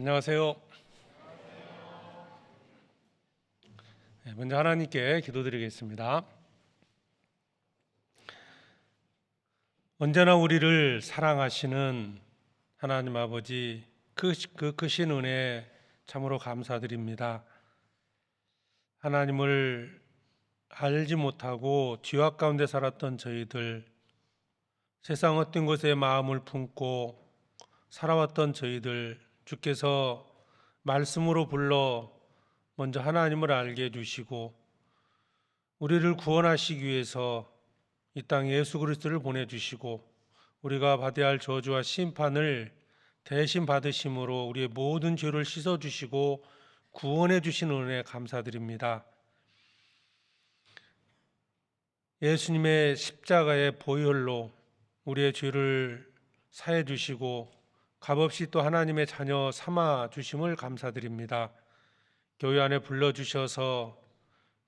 안녕하세요. 먼저 하나님께 기도드리겠습니다. 언제나 우리를 사랑하시는 하나님 아버지, 그 크신 은혜 참으로 감사드립니다. 하나님을 알지 못하고 죄악 가운데 살았던 저희들, 세상 어떤 곳에 마음을 품고 살아왔던 저희들, 주께서 말씀으로 불러 먼저 하나님을 알게 해주시고 우리를 구원하시기 위해서 이 땅에 예수 그리스도를 보내주시고 우리가 받아야 할 저주와 심판을 대신 받으심으로 우리의 모든 죄를 씻어주시고 구원해 주신 은혜에 감사드립니다. 예수님의 십자가의 보혈로 우리의 죄를 사해 주시고 값없이 또 하나님의 자녀 삼아 주심을 감사드립니다. 교회 안에 불러주셔서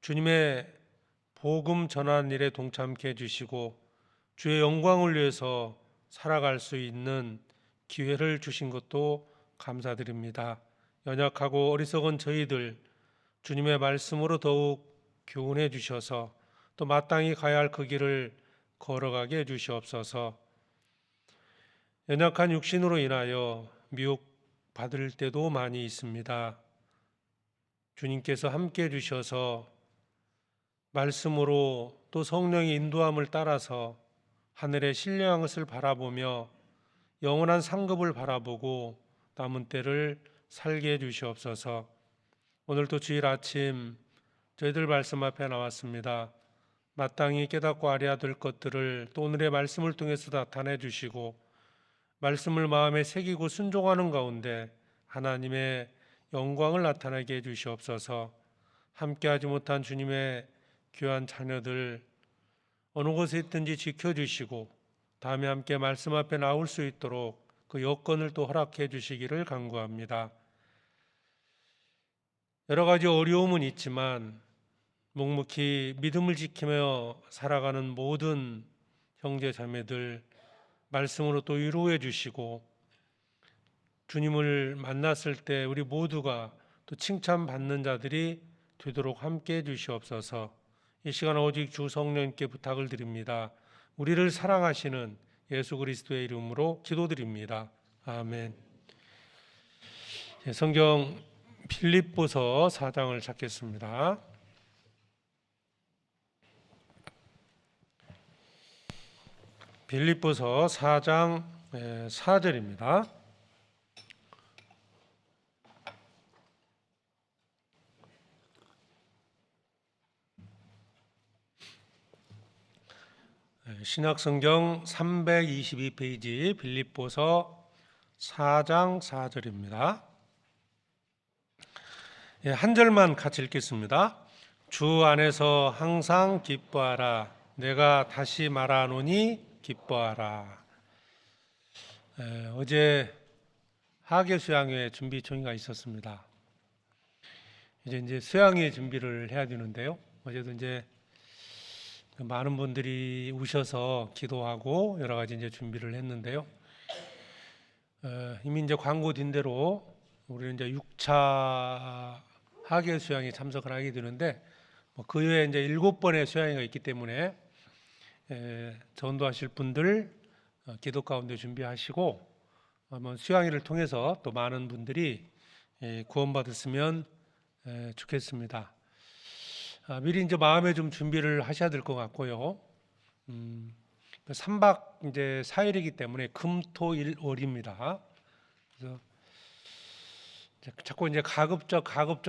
주님의 복음 전하는 일에 동참케 해주시고 주의 영광을 위해서 살아갈 수 있는 기회를 주신 것도 감사드립니다. 연약하고 어리석은 저희들 주님의 말씀으로 더욱 교훈해 주셔서 또 마땅히 가야 할 그 길을 걸어가게 해주시옵소서. 연약한 육신으로 인하여 미혹받을 때도 많이 있습니다. 주님께서 함께 해주셔서 말씀으로 또 성령의 인도함을 따라서 하늘의 신령한 것을 바라보며 영원한 상급을 바라보고 남은 때를 살게 해주시옵소서. 오늘도 주일 아침 저희들 말씀 앞에 나왔습니다. 마땅히 깨닫고 알아야 될 것들을 또 오늘의 말씀을 통해서 나타내 주시고 말씀을 마음에 새기고 순종하는 가운데 하나님의 영광을 나타나게 해주시옵소서. 함께하지 못한 주님의 귀한 자녀들 어느 곳에 있든지 지켜주시고 다음에 함께 말씀 앞에 나올 수 있도록 그 여건을 또 허락해 주시기를 간구합니다. 여러 가지 어려움은 있지만 묵묵히 믿음을 지키며 살아가는 모든 형제 자매들 말씀으로 또 위로해 주시고 주님을 만났을 때 우리 모두가 또 칭찬받는 자들이 되도록 함께 해 주시옵소서. 이 시간 오직 주 성령님께 부탁을 드립니다. 우리를 사랑하시는 예수 그리스도의 이름으로 기도드립니다. 아멘. 성경 빌립보서 4장을 찾겠습니다. 빌립보서 4장 4절입니다. 신약성경 322페이지 빌립보서 4장 4절입니다. 한 절만 같이 읽겠습니다. 주 안에서 항상 기뻐하라. 내가 다시 말하노니 기뻐하라. 어제 하계 수양회 준비 총회가 있었습니다. 이제 수양회 준비를 해야 되는데요. 어제도 이제 많은 분들이 오셔서 기도하고 여러 가지 이제 준비를 했는데요. 이미 이제 광고된 대로 우리는 이제 6차 하계 수양에 참석을 하게 되는데 그 외에 이제 7번의 수양회가 있기 때문에 전도하실 분들 기도 가운데 준비하시고 수양회를 통해서 또 많은 분들이 구원받았으면 좋겠습니다. 미리 이제 마음에 좀 준비를 하셔야 될 것 같고요. 3박 이제 4일이기 때문에 금토일월입니다. 그래서 자꾸 이제 가급적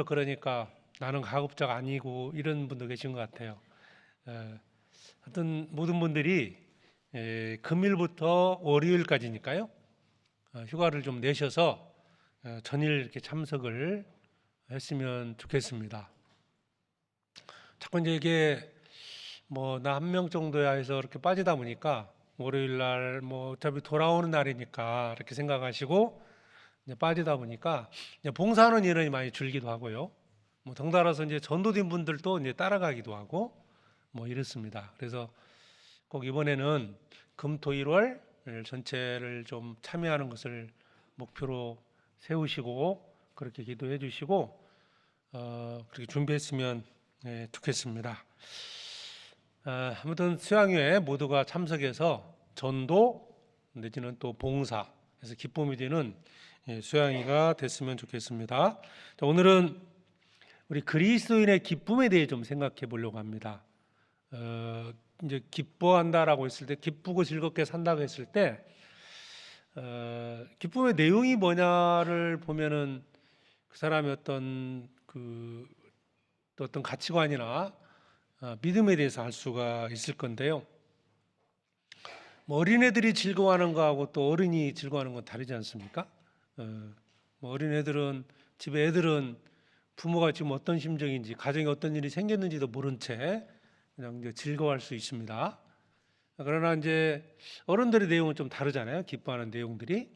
그러니까 나는 가급적 아니고 이런 분도 계신 것 같아요. 하여튼 모든 분들이 금일부터 월요일까지니까요. 휴가를 좀 내셔서 전일 이렇게 참석을 했으면 좋겠습니다. 자꾸 이제 이게 뭐 나 한 명 정도야 해서 이렇게 빠지다 보니까 월요일 날 뭐 어차피 돌아오는 날이니까 이렇게 생각하시고 이제 빠지다 보니까 이제 봉사하는 인원이 많이 줄기도 하고요. 뭐 덩달아서 이제 전도된 분들도 이제 따라가기도 하고 뭐 이렇습니다. 그래서 꼭 이번에는 금토일월 전체를 좀 참여하는 것을 목표로 세우시고 그렇게 기도해 주시고 그렇게 준비했으면 좋겠습니다. 아무튼 수양회에 모두가 참석해서 전도 내지는 또 봉사 해서 기쁨이 되는 수양회가 됐으면 좋겠습니다. 자, 오늘은 우리 그리스도인의 기쁨에 대해 좀 생각해 보려고 합니다. 이제 기뻐한다라고 했을 때, 기쁘고 즐겁게 산다고 했을 때, 기쁨의 내용이 뭐냐를 보면은 그 사람의 어떤 가치관이나 믿음에 대해서 알 수가 있을 건데요. 뭐 어린애들이 즐거워하는 거하고 또 어른이 즐거워하는 건 다르지 않습니까? 뭐 어린애들은, 집에 애들은 부모가 지금 어떤 심정인지, 가정에 어떤 일이 생겼는지도 모른 채 그냥 이제 즐거워할 수 있습니다. 그러나 이제 어른들의 내용은 좀 다르잖아요. 기뻐하는 내용들이.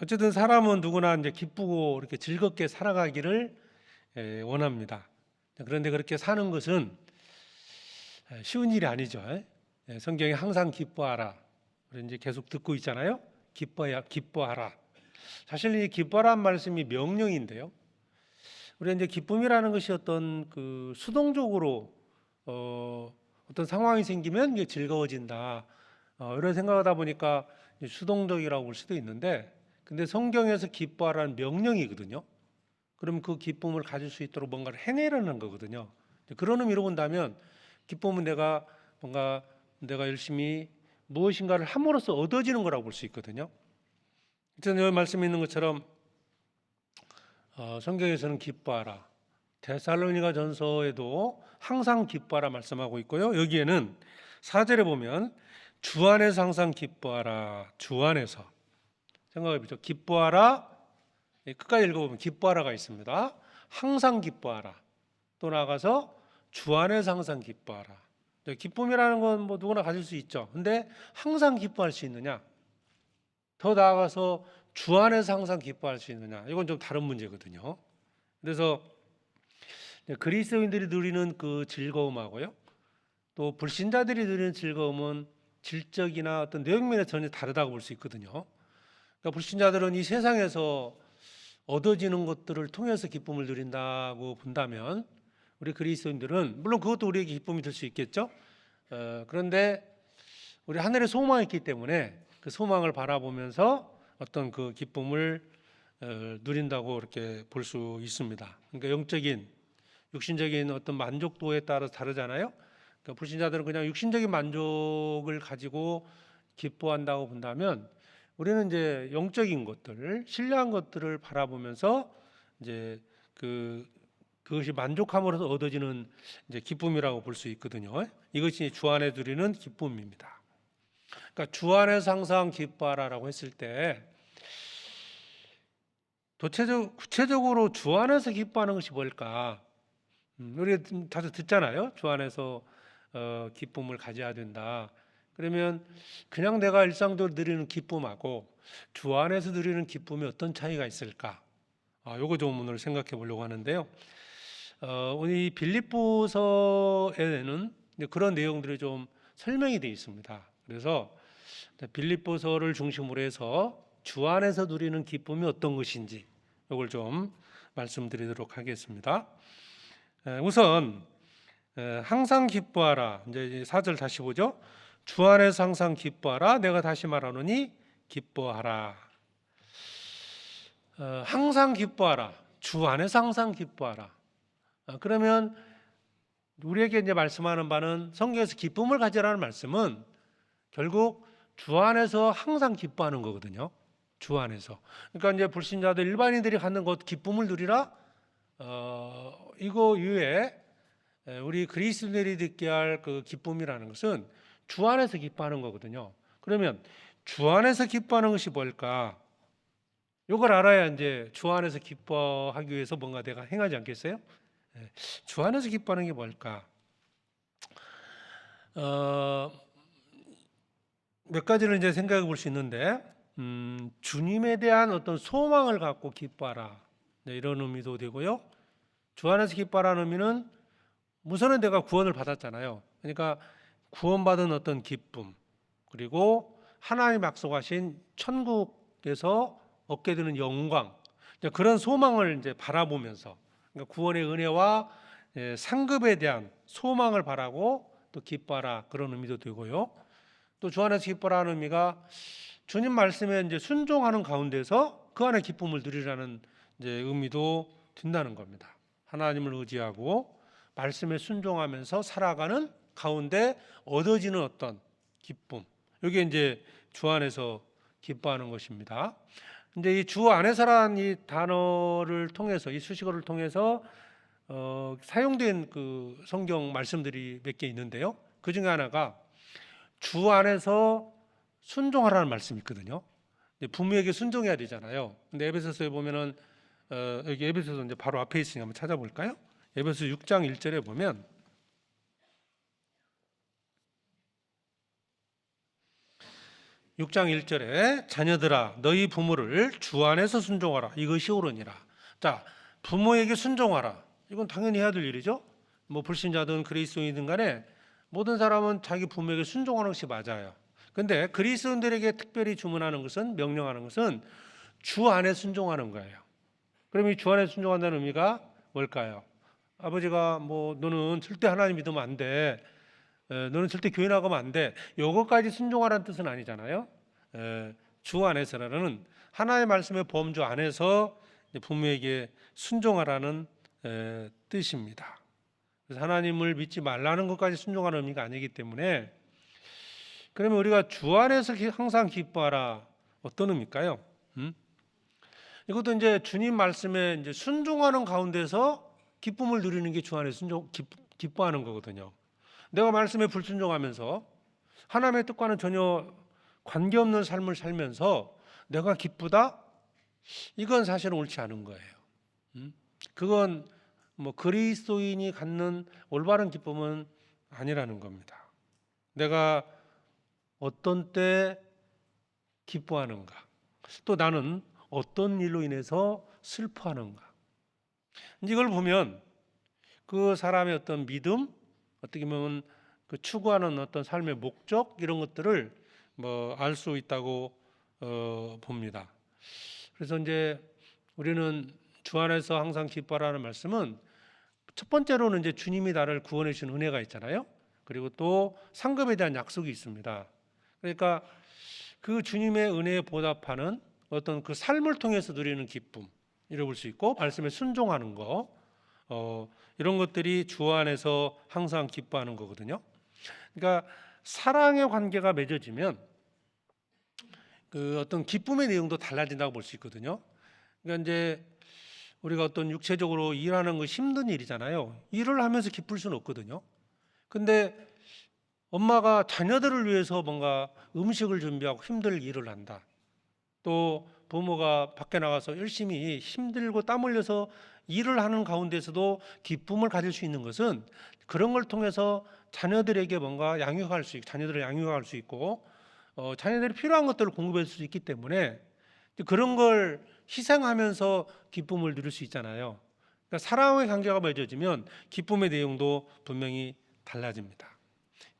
어쨌든 사람은 누구나 이제 기쁘고 이렇게 즐겁게 살아가기를 원합니다. 그런데 그렇게 사는 것은 쉬운 일이 아니죠. 성경에 항상 기뻐하라. 우리 이제 계속 듣고 있잖아요. 기뻐하라. 사실 이 기뻐하라는 말씀이 명령인데요. 우리가 이제 기쁨이라는 것이 어떤 수동적으로 어떤 상황이 생기면 이게 즐거워진다. 이런 생각하다 보니까 수동적이라고 볼 수도 있는데, 근데 성경에서 기뻐하라는 명령이거든요. 그럼 그 기쁨을 가질 수 있도록 뭔가를 해내라는 거거든요. 그런 의미로 본다면 기쁨은 내가 열심히 무엇인가를 함으로써 얻어지는 거라고 볼 수 있거든요. 여기 말씀에 있는 것처럼 성경에서는 기뻐하라. 데살로니가 전서에도 항상 기뻐하라 말씀하고 있고요. 여기에는 4절에 보면 주 안에서 항상 기뻐하라. 주 안에서. 생각해 보죠. 기뻐하라. 끝까지 읽어보면 기뻐하라가 있습니다. 항상 기뻐하라. 또 나아가서 주 안에서 항상 기뻐하라. 기쁨이라는 건 뭐 누구나 가질 수 있죠. 근데 항상 기뻐할 수 있느냐? 더 나아가서 주 안에서 항상 기뻐할 수 있느냐? 이건 좀 다른 문제거든요. 그래서 그리스도인들이 누리는 그 즐거움하고요, 또 불신자들이 누리는 즐거움은 질적이나 어떤 내용면에서 전혀 다르다고 볼 수 있거든요. 그러니까 불신자들은 이 세상에서 얻어지는 것들을 통해서 기쁨을 누린다고 본다면, 우리 그리스도인들은 물론 그것도 우리에게 기쁨이 될 수 있겠죠. 그런데 우리 하늘에 소망이 있기 때문에 그 소망을 바라보면서 어떤 그 기쁨을 누린다고 이렇게 볼 수 있습니다. 그러니까 영적인, 육신적인 어떤 만족도에 따라서 다르잖아요. 그러니까 불신자들은 그냥 육신적인 만족을 가지고 기뻐한다고 본다면, 우리는 이제 영적인 것들, 신령한 것들을 바라보면서 이제 그것이 만족함으로써 얻어지는 이제 기쁨이라고 볼 수 있거든요. 이것이 주 안에 누리는 기쁨입니다. 그러니까 주 안에서 항상 기뻐하라라고 했을 때, 구체적으로 주 안에서 기뻐하는 것이 뭘까? 우리가 자주 듣잖아요. 주 안에서 기쁨을 가져야 된다. 그러면 그냥 내가 일상적으로 누리는 기쁨하고 주 안에서 누리는 기쁨이 어떤 차이가 있을까? 요거 좀 오늘 생각해 보려고 하는데요. 오늘 이 빌립보서에는 그런 내용들이 좀 설명이 되어 있습니다. 그래서 빌립보서를 중심으로 해서 주 안에서 누리는 기쁨이 어떤 것인지 이걸 좀 말씀드리도록 하겠습니다. 우선 항상 기뻐하라. 이제 4절 다시 보죠. 주 안에서 항상 기뻐하라. 내가 다시 말하노니 기뻐하라. 항상 기뻐하라. 주 안에서 항상 기뻐하라. 그러면 우리에게 이제 말씀하는 바는, 성경에서 기쁨을 가지라는 말씀은 결국 주 안에서 항상 기뻐하는 거거든요. 주 안에서. 그러니까 이제 불신자들, 일반인들이 갖는 것, 기쁨을 누리라. 이거 이외에 우리 그리스도인들이 듣게 할 그 기쁨이라는 것은 주 안에서 기뻐하는 거거든요. 그러면 주 안에서 기뻐하는 것이 뭘까? 이걸 알아야 이제 주 안에서 기뻐하기 위해서 뭔가 내가 행하지 않겠어요? 주 안에서 기뻐하는 게 뭘까? 몇 가지를 이제 생각해 볼 수 있는데, 주님에 대한 어떤 소망을 갖고 기뻐하라, 이런 의미도 되고요. 주 안에서 기뻐하라는 의미는 우선은 내가 구원을 받았잖아요. 그러니까 구원받은 어떤 기쁨, 그리고 하나님 약속하신 천국에서 얻게 되는 영광, 이제 그런 소망을 이제 바라보면서, 그러니까 구원의 은혜와 상급에 대한 소망을 바라고 또 기뻐하라, 그런 의미도 되고요. 또 주 안에서 기뻐라는 의미가 주님 말씀에 이제 순종하는 가운데서 그 안에 기쁨을 누리라는 이제 의미도 든다는 겁니다. 하나님을 의지하고 말씀에 순종하면서 살아가는 가운데 얻어지는 어떤 기쁨, 이게 이제 주 안에서 기뻐하는 것입니다. 근데 이 주 안에서란 이 단어를 통해서, 이 수식어를 통해서 사용된 그 성경 말씀들이 몇 개 있는데요. 그 중에 하나가 주 안에서 순종하라는 말씀이 있거든요. 부모에게 순종해야 되잖아요. 근데 에베소서에 보면은 여기 에베소서 이제 바로 앞에 있으니까 한번 찾아볼까요? 에베소 6장 1절에 보면 6장 1절에 자녀들아 너희 부모를 주 안에서 순종하라 이것이 옳으니라. 자, 부모에게 순종하라. 이건 당연히 해야 될 일이죠. 뭐 불신자든 그리스도인이든 간에 모든 사람은 자기 부모에게 순종하는 것이 맞아요. 근데 그리스도인들에게 특별히 주문하는 것은, 명령하는 것은 주 안에 순종하는 거예요. 그럼 이 주 안에 순종한다는 의미가 뭘까요? 아버지가 뭐 너는 절대 하나님 믿으면 안 돼, 너는 절대 교회 나가면 안 돼, 요것까지 순종하라는 뜻은 아니잖아요. 주 안에서라는 하나님의 말씀의 범주 안에서 부모에게 순종하라는 뜻입니다. 그래서 하나님을 믿지 말라는 것까지 순종하는 의미가 아니기 때문에, 그러면 우리가 주 안에서 항상 기뻐하라, 어떤 의미일까요? 이것도 이제 주님 말씀에 이제 순종하는 가운데서 기쁨을 누리는 게 주 안에 기뻐하는 거거든요. 내가 말씀에 불순종하면서 하나님의 뜻과는 전혀 관계없는 삶을 살면서 내가 기쁘다? 이건 사실은 옳지 않은 거예요. 그건 뭐 그리스도인이 갖는 올바른 기쁨은 아니라는 겁니다. 내가 어떤 때 기뻐하는가, 또 나는 어떤 일로 인해서 슬퍼하는가, 이걸 보면 그 사람의 어떤 믿음, 어떻게 보면 그 추구하는 어떤 삶의 목적, 이런 것들을 뭐 알 수 있다고 봅니다. 그래서 이제 우리는 주 안에서 항상 기뻐하라는 말씀은 첫 번째로는 이제 주님이 나를 구원해 주신 은혜가 있잖아요. 그리고 또 상급에 대한 약속이 있습니다. 그러니까 그 주님의 은혜에 보답하는 어떤 그 삶을 통해서 누리는 기쁨, 이를 볼 수 있고, 말씀에 순종하는 거, 이런 것들이 주 안에서 항상 기뻐하는 거거든요. 그러니까 사랑의 관계가 맺어지면 그 어떤 기쁨의 내용도 달라진다고 볼 수 있거든요. 그러니까 이제 우리가 어떤 육체적으로 일하는 거 힘든 일이잖아요. 일을 하면서 기쁠 수는 없거든요. 근데 엄마가 자녀들을 위해서 뭔가 음식을 준비하고 힘들게 일을 한다. 또 부모가 밖에 나가서 열심히 힘들고 땀 흘려서 일을 하는 가운데서도 기쁨을 가질 수 있는 것은, 그런 걸 통해서 자녀들에게 뭔가 양육할 수 있고, 자녀들을 양육할 수 있고, 자녀들이 필요한 것들을 공급할 수 있기 때문에 그런 걸 희생하면서 기쁨을 누릴 수 있잖아요. 그러니까 사랑의 관계가 맺어지면 기쁨의 내용도 분명히 달라집니다.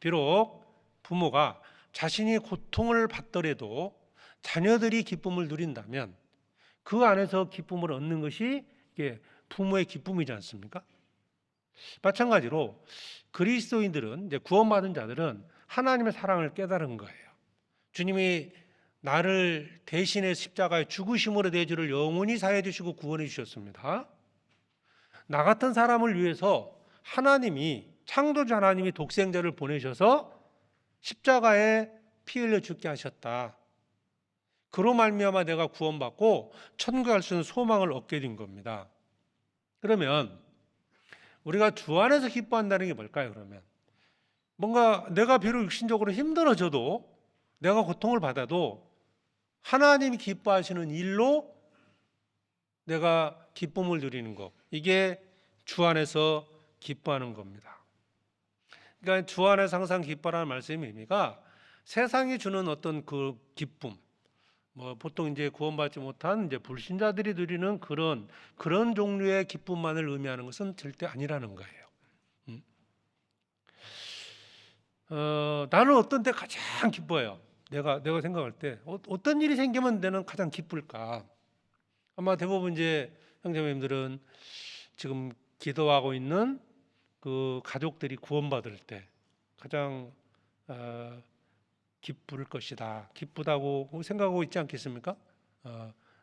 비록 부모가 자신이 고통을 받더라도 자녀들이 기쁨을 누린다면 그 안에서 기쁨을 얻는 것이 이게 부모의 기쁨이지 않습니까? 마찬가지로 그리스도인들은, 이제 구원받은 자들은 하나님의 사랑을 깨달은 거예요. 주님이 나를 대신해 십자가에 죽으심으로 내 죄를 영원히 사해 주시고 구원해 주셨습니다. 나 같은 사람을 위해서 하나님이, 창조주 하나님이 독생자를 보내셔서 십자가에 피 흘려 죽게 하셨다. 그로 말미암아 내가 구원받고 천국에 갈 수 있는 소망을 얻게 된 겁니다. 그러면 우리가 주 안에서 기뻐한다는 게 뭘까요? 그러면 뭔가 내가 비록 육신적으로 힘들어져도, 내가 고통을 받아도 하나님이 기뻐하시는 일로 내가 기쁨을 누리는 것, 이게 주 안에서 기뻐하는 겁니다. 그러니까 주 안에서 항상 기뻐하라는 말씀의 의미가 세상이 주는 어떤 그 기쁨, 뭐 보통 이제 구원받지 못한 이제 불신자들이 누리는 그런 종류의 기쁨만을 의미하는 것은 절대 아니라는 거예요. 나는 어떤 때 가장 기뻐해요. 내가 생각할 때 어떤 일이 생기면 나는 가장 기쁠까? 아마 대부분 이제 형제님들은 지금 기도하고 있는 그 가족들이 구원받을 때 가장 기쁠 것이다, 기쁘다고 생각하고 있지 않겠습니까?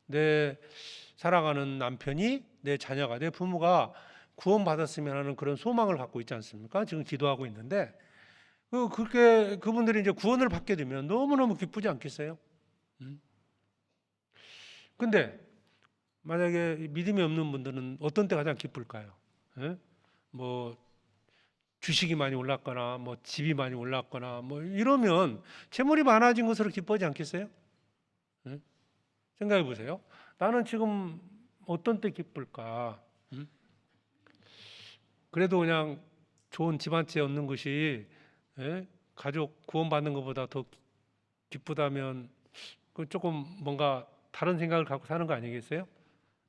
내 사랑하는 남편이, 내 자녀가, 내 부모가 구원받았으면 하는 그런 소망을 갖고 있지 않습니까? 지금 기도하고 있는데 그렇게 그분들이 이제 구원을 받게 되면 너무너무 기쁘지 않겠어요? 근데 만약에 믿음이 없는 분들은 어떤 때 가장 기쁠까요? 예? 뭐 주식이 많이 올랐거나 뭐 집이 많이 올랐거나 뭐 이러면 재물이 많아진 것으로 기뻐하지 않겠어요? 예? 생각해 보세요. 나는 지금 어떤 때 기쁠까? 그래도 그냥 좋은 집 한 채 얻는 것이, 예? 가족 구원받는 것보다 더 기쁘다면 그 조금 뭔가 다른 생각을 갖고 사는 거 아니겠어요?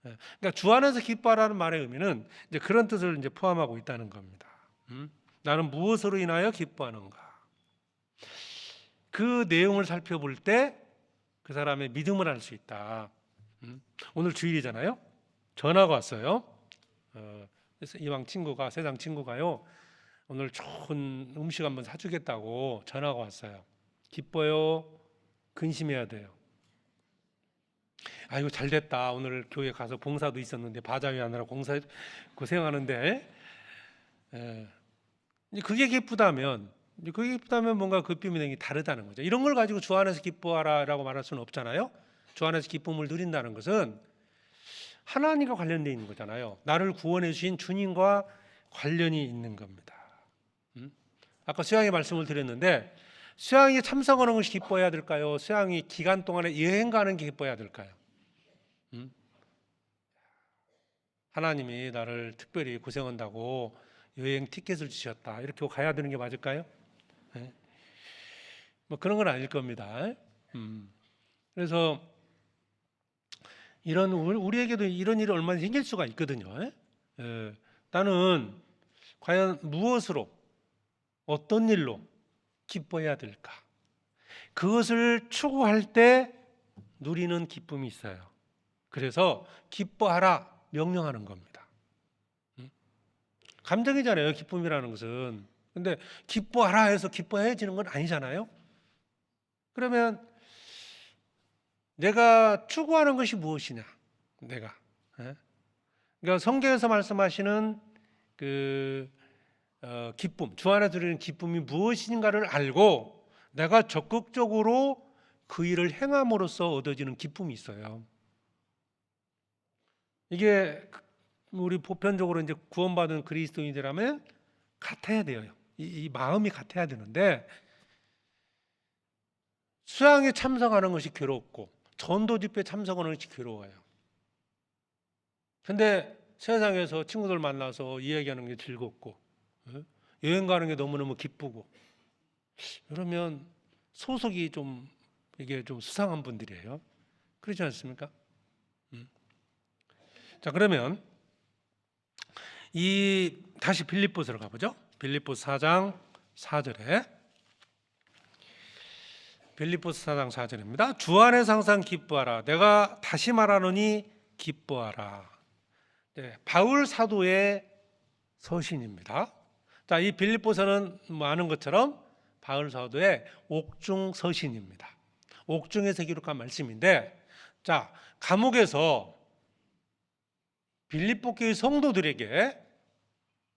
예. 그러니까 주 안에서 기뻐하라는 말의 의미는 이제 그런 뜻을 이제 포함하고 있다는 겁니다. 나는 무엇으로 인하여 기뻐하는가? 그 내용을 살펴볼 때 그 사람의 믿음을 알 수 있다. 오늘 주일이잖아요. 전화가 왔어요. 그래서 이왕 친구가, 세상 친구가요, 오늘 좋은 음식 한번 사주겠다고 전화가 왔어요. 기뻐요? 근심해야 돼요? 아이고 잘 됐다. 오늘 교회 가서 봉사도 있었는데 바자회 하느라 공사 고생하는데, 이제 그게 기쁘다면 뭔가 그 비밀이 다르다는 거죠. 이런 걸 가지고 주 안에서 기뻐하라라고 말할 수는 없잖아요. 주 안에서 기쁨을 누린다는 것은 하나님과 관련되어 있는 거잖아요. 나를 구원해 주신 주님과 관련이 있는 겁니다. 아까 수양의 말씀을 드렸는데, 수양에 참석하는 것이 기뻐해야 될까요? 수양이 기간 동안에 여행 가는 게 기뻐해야 될까요? 하나님이 나를 특별히 고생한다고 여행 티켓을 주셨다, 이렇게 가야 되는 게 맞을까요? 네? 뭐 그런 건 아닐 겁니다. 그래서 우리에게도 이런 일이 얼마나 생길 수가 있거든요. 나는 과연 무엇으로, 어떤 일로 기뻐해야 될까? 그것을 추구할 때 누리는 기쁨이 있어요. 그래서 기뻐하라 명령하는 겁니다. 감정이잖아요, 기쁨이라는 것은. 근데 기뻐하라 해서 기뻐해지는 건 아니잖아요. 그러면 내가 추구하는 것이 무엇이냐? 내가. 그러니까 성경에서 말씀하시는 기쁨, 주 안에 들어있는 기쁨이 무엇인가를 알고 내가 적극적으로 그 일을 행함으로써 얻어지는 기쁨이 있어요. 이게 우리 보편적으로 이제 구원받은 그리스도인이라면 같아야 돼요. 이 마음이 같아야 되는데, 수양에 참석하는 것이 괴롭고 전도 집회에 참석하는 것이 괴로워요. 근데 세상에서 친구들 만나서 이야기하는 게 즐겁고 여행 가는 게 너무너무 기쁘고, 그러면 소속이 좀 이게 좀 수상한 분들이에요. 그렇지 않습니까? 자, 그러면 다시 빌립보서로 가보죠. 빌립보서 4장 4절에, 빌립보서 4장 4절입니다. 주 안에서 항상 기뻐하라. 내가 다시 말하노니 기뻐하라. 네, 바울 사도의 서신입니다. 자, 이 빌립보서는 아는 것처럼 바울 사도의 옥중 서신입니다. 옥중에서 기록한 말씀인데, 자, 감옥에서 빌립보 교회 성도들에게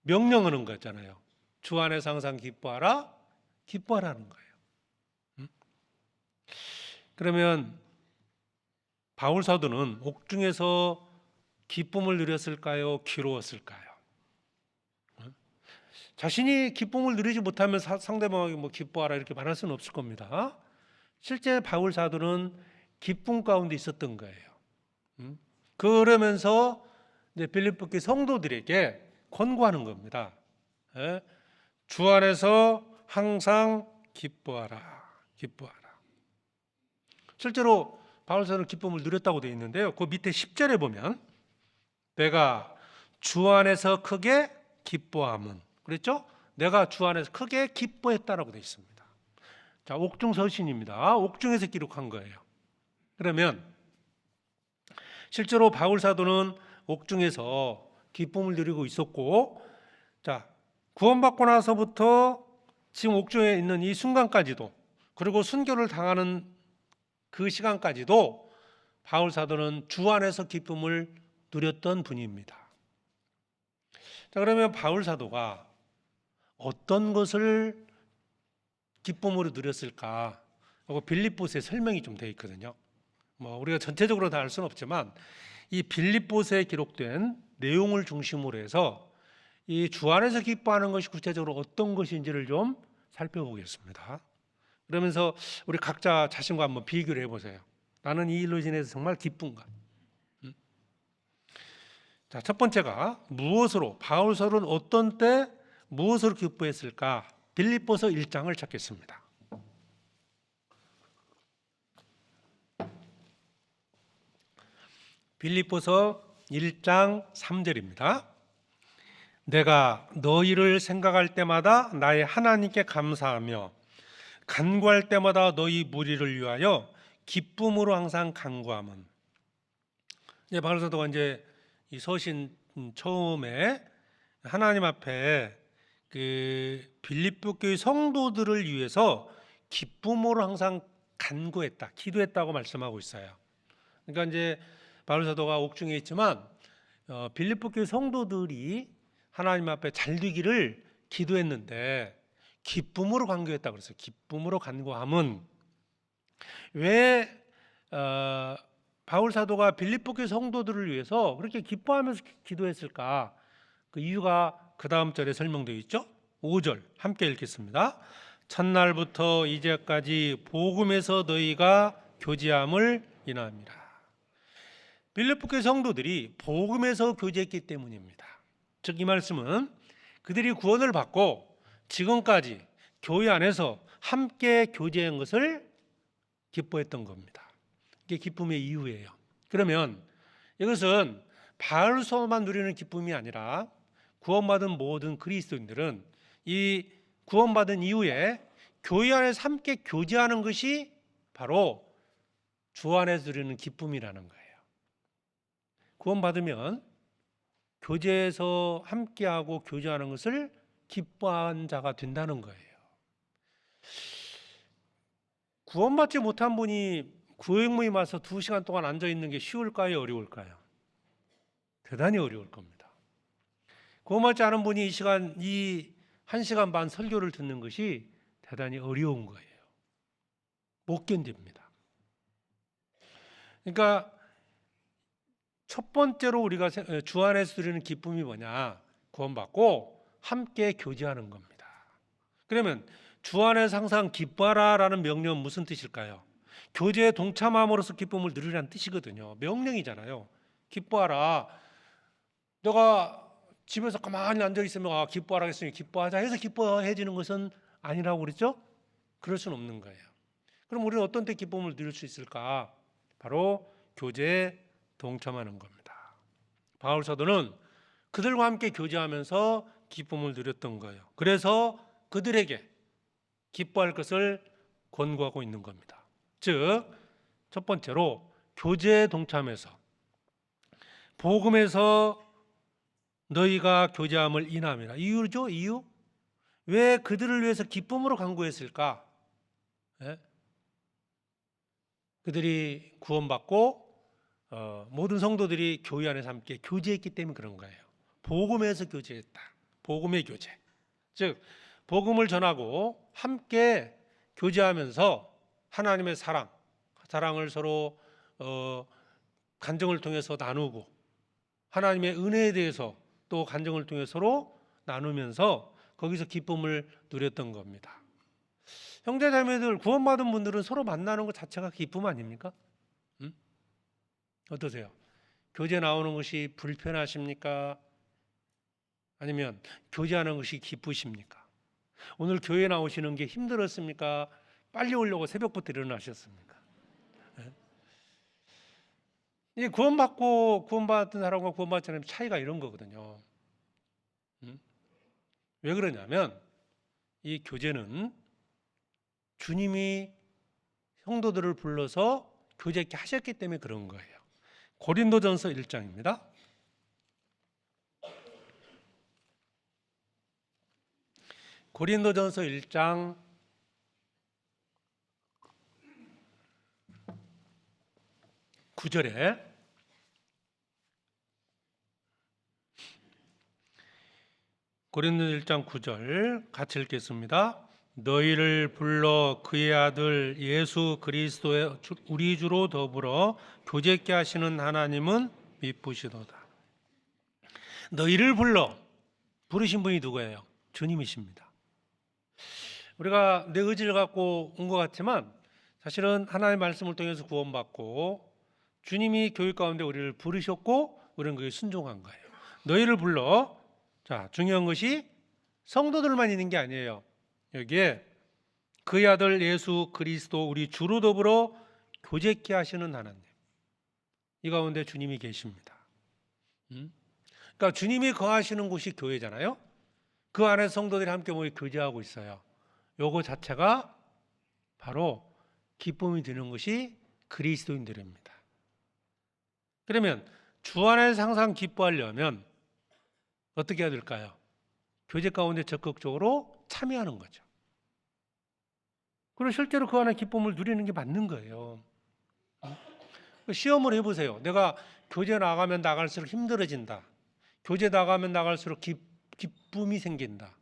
명령하는 거잖아요. 주 안에서 항상 기뻐하라, 기뻐하라는 거예요. 그러면 바울 사도는 옥중에서 기쁨을 누렸을까요? 괴로웠을까요? 자신이 기쁨을 누리지 못하면 상대방에게 뭐 기뻐하라 이렇게 말할 수는 없을 겁니다. 실제 바울 사도는 기쁨 가운데 있었던 거예요. 그러면서 이제 빌립보 교회 성도들에게 권고하는 겁니다. 주 안에서 항상 기뻐하라, 기뻐하라. 실제로 바울 사도는 기쁨을 누렸다고 되어 있는데요. 그 밑에 10절에 보면 내가 주 안에서 크게 기뻐함은, 그랬죠? 내가 주 안에서 크게 기뻐했다라고 되어 있습니다. 자, 옥중 서신입니다. 옥중에서 기록한 거예요. 그러면 실제로 바울 사도는 옥중에서 기쁨을 누리고 있었고, 자, 구원받고 나서부터 지금 옥중에 있는 이 순간까지도, 그리고 순교를 당하는 그 시간까지도 바울 사도는 주 안에서 기쁨을 누렸던 분입니다. 자, 그러면 바울 사도가 어떤 것을 기쁨으로 누렸을까 하고 빌립보서에 설명이 좀 되어 있거든요. 우리가 전체적으로 다 알 수는 없지만 이 빌립보서에 기록된 내용을 중심으로 해서 이 주 안에서 기뻐하는 것이 구체적으로 어떤 것인지를 좀 살펴보겠습니다. 그러면서 우리 각자 자신과 한번 비교를 해보세요. 나는 이 일로 인해서 정말 기쁜가? 자, 첫 번째가 무엇으로, 바울 사도는 어떤 때 무엇으로 기뻐했을까? 빌립보서 1장을 찾겠습니다. 빌립보서 1장 3절입니다. 내가 너희를 생각할 때마다 나의 하나님께 감사하며 간구할 때마다 너희 무리를 위하여 기쁨으로 항상 간구함은. 바울 사도가 이제 이 서신 처음에 하나님 앞에 그 빌립보 교회 성도들을 위해서 기쁨으로 항상 간구했다, 기도했다고 말씀하고 있어요. 그러니까 이제 바울 사도가 옥중에 있지만 빌립보 교회 성도들이 하나님 앞에 잘 되기를 기도했는데 기쁨으로 간구했다 그랬어요. 기쁨으로 간구함은 왜 바울 사도가 빌립보 교회 성도들을 위해서 그렇게 기뻐하면서 기도했을까? 그 이유가 그 다음 절에 설명되어 있죠. 5절 함께 읽겠습니다. 첫날부터 이제까지 복음에서 너희가 교제함을 인하합니다. 빌립보 교회 성도들이 복음에서 교제했기 때문입니다. 즉 이 말씀은 그들이 구원을 받고 지금까지 교회 안에서 함께 교제한 것을 기뻐했던 겁니다. 이게 기쁨의 이유예요. 그러면 이것은 바울 사도만 누리는 기쁨이 아니라 구원받은 모든 그리스도인들은 이 구원받은 이후에 교회 안에서 함께 교제하는 것이 바로 주 안에서 누리는 기쁨이라는 거예요. 구원받으면 교제에서 함께하고 교제하는 것을 기뻐한 자가 된다는 거예요. 구원받지 못한 분이 구획모임 와서 2시간 동안 앉아있는 게 쉬울까요? 어려울까요? 대단히 어려울 겁니다. 구원받지 않은 분이 이 1시간 반 설교를 듣는 것이 대단히 어려운 거예요. 못 견딥니다. 그러니까 첫 번째로 우리가 주 안에서 누리는 기쁨이 뭐냐? 구원받고 함께 교제하는 겁니다. 그러면 주 안에서 항상 기뻐하라라는 명령은 무슨 뜻일까요? 교제에 동참함으로써 기쁨을 누리라는 뜻이거든요. 명령이잖아요. 기뻐하라. 너가 집에서 가만히 앉아 있으면 기뻐하라 했으니 기뻐하자 해서 기뻐해지는 것은 아니라고 그랬죠? 그럴 수는 없는 거예요. 그럼 우리는 어떤 때 기쁨을 누릴 수 있을까? 바로 교제에 동참하는 겁니다. 바울 사도는 그들과 함께 교제하면서 기쁨을 누렸던 거예요. 그래서 그들에게 기뻐할 것을 권고하고 있는 겁니다. 즉, 첫 번째로 교제에 동참해서 복음에서 너희가 교제함을 인함이라. 이유죠, 이유. 왜 그들을 위해서 기쁨으로 간구했을까? 네? 그들이 구원받고 모든 성도들이 교회 안에서 함께 교제했기 때문에 그런 거예요. 복음에서 교제했다. 복음의 교제. 즉 복음을 전하고 함께 교제하면서 하나님의 사랑을 서로 간증을 통해서 나누고 하나님의 은혜에 대해서 또 간증을 통해 서로 나누면서 거기서 기쁨을 누렸던 겁니다. 형제자매들 구원받은 분들은 서로 만나는 것 자체가 기쁨 아닙니까? 어떠세요? 교제 나오는 것이 불편하십니까? 아니면 교제하는 것이 기쁘십니까? 오늘 교회 나오시는 게 힘들었습니까? 빨리 오려고 새벽부터 일어나셨습니까? 이 구원받은 사람과 구원받지 않은 사람 차이가 이런 거거든요. 왜 그러냐면 이 교제는 주님이 성도들을 불러서 교제케 하셨기 때문에 그런 거예요. 고린도전서 1장입니다. 고린도전서 1장 9절에 고린도전서 1장 9절 같이 읽겠습니다. 너희를 불러 그의 아들 예수 그리스도의 우리 주로 더불어 교제케 하시는 하나님은 미쁘시도다. 너희를 불러, 부르신 분이 누구예요? 주님이십니다. 우리가 내 의지를 갖고 온 것 같지만 사실은 하나님의 말씀을 통해서 구원받고 주님이 교회 가운데 우리를 부르셨고 우리는 그에 순종한 거예요. 너희를 불러, 자, 중요한 것이 성도들만 있는 게 아니에요. 여기에 그의 아들 예수 그리스도 우리 주로 더불어 교제케 하시는 하나님, 이 가운데 주님이 계십니다. 그러니까 주님이 거하시는 곳이 교회잖아요. 그 안에 성도들이 함께 모여 교제하고 있어요. 요거 자체가 바로 기쁨이 드는 것이 그리스도인들입니다. 그러면 주 안에서 항상 기뻐하려면 어떻게 해야 될까요? 교제 가운데 적극적으로 참여하는 거죠. 그리고 실제로 그 안에 기쁨을 누리는 게 맞는 거예요. 시험을 해보세요. 내가 교제 나가면 나갈수록 힘들어진다. 교제 나가면 나갈수록 기쁨이 생긴다.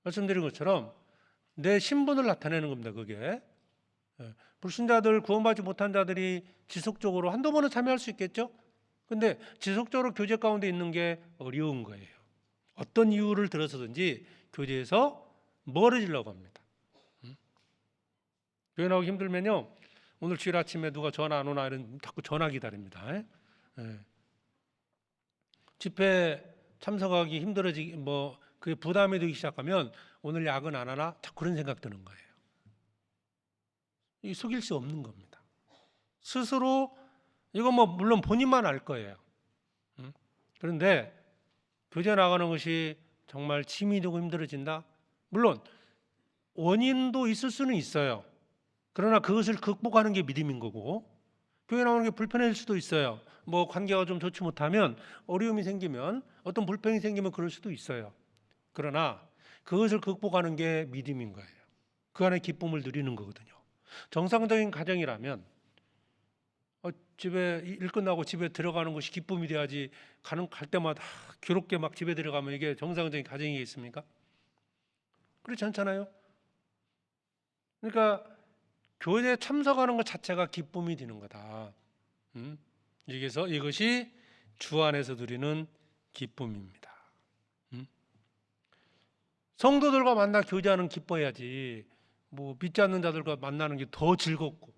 말씀드린 것처럼 내 신분을 나타내는 겁니다. 그게 불신자들, 구원받지 못한 자들이 지속적으로 한두 번은 참여할 수 있겠죠. 근데 지속적으로 교제 가운데 있는 게 어려운 거예요. 어떤 이유를 들어서든지 교제에서 멀어지려고 합니다. 교회 나오기 힘들면요, 오늘 주일 아침에 누가 전화 안 오나 이런 자꾸 전화 기다립니다. 집회 참석하기 힘들어지기 그게 부담이 되기 시작하면 오늘 야근 안 하나 자꾸 그런 생각 드는 거예요. 이 속일 수 없는 겁니다. 스스로 이건 물론 본인만 알 거예요. 그런데 교제 나가는 것이 정말 짐이 되고 힘들어진다. 물론 원인도 있을 수는 있어요. 그러나 그것을 극복하는 게 믿음인 거고, 교회 나오는 게 불편해질 수도 있어요. 관계가 좀 좋지 못하면, 어려움이 생기면, 어떤 불평이 생기면 그럴 수도 있어요. 그러나 그것을 극복하는 게 믿음인 거예요. 그 안에 기쁨을 누리는 거거든요. 정상적인 가정이라면 집에 일 끝나고 집에 들어가는 것이 기쁨이 돼야지, 갈 때마다 괴롭게 막 집에 들어가면 이게 정상적인 가정이겠습니까? 그렇지 않잖아요. 그러니까 교회에 참석하는 것 자체가 기쁨이 되는 거다. 여기서 이것이 주 안에서 누리는 기쁨입니다. 성도들과 만나 교제하는 기뻐야지. 믿지 않는 자들과 만나는 게 더 즐겁고,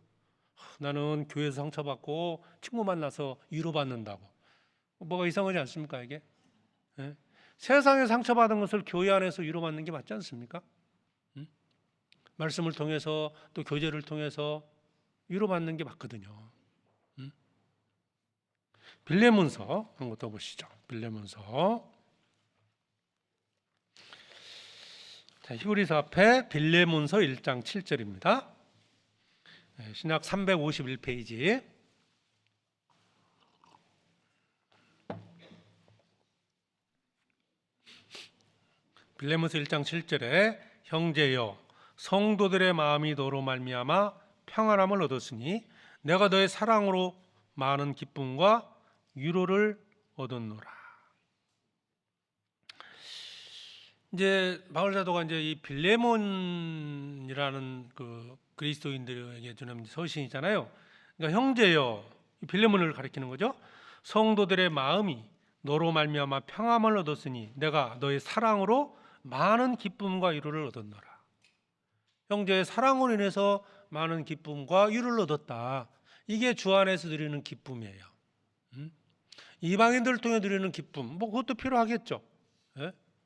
나는 교회에서 상처받고 친구 만나서 위로받는다고. 뭐가 이상하지 않습니까 이게? 세상에 상처받은 것을 교회 안에서 위로받는 게 맞지 않습니까? 말씀을 통해서 또 교제를 통해서 위로받는 게 맞거든요. 빌레몬서 한 번 더 보시죠. 빌레몬서. 자, 히브리서 앞에 빌레몬서 1장 7절입니다. 신약 351페이지. 빌레몬서 1장 7절에 형제여 성도들의 마음이 너로 말미암아 평안함을 얻었으니 내가 너의 사랑으로 많은 기쁨과 위로를 얻었노라. 이제 바울 사도가 이 빌레몬이라는 그 그리스도인들에게 주는 서신이잖아요. 그러니까 형제여, 빌레몬을 가리키는 거죠. 성도들의 마음이 너로 말미암아 평안함을 얻었으니 내가 너의 사랑으로 많은 기쁨과 위로를 얻었노라. 형제의 사랑으로 인해서 많은 기쁨과 위로를 얻었다. 이게 주 안에서 누리는 기쁨이에요. 이방인들을 통해 누리는 기쁨, 그것도 필요하겠죠.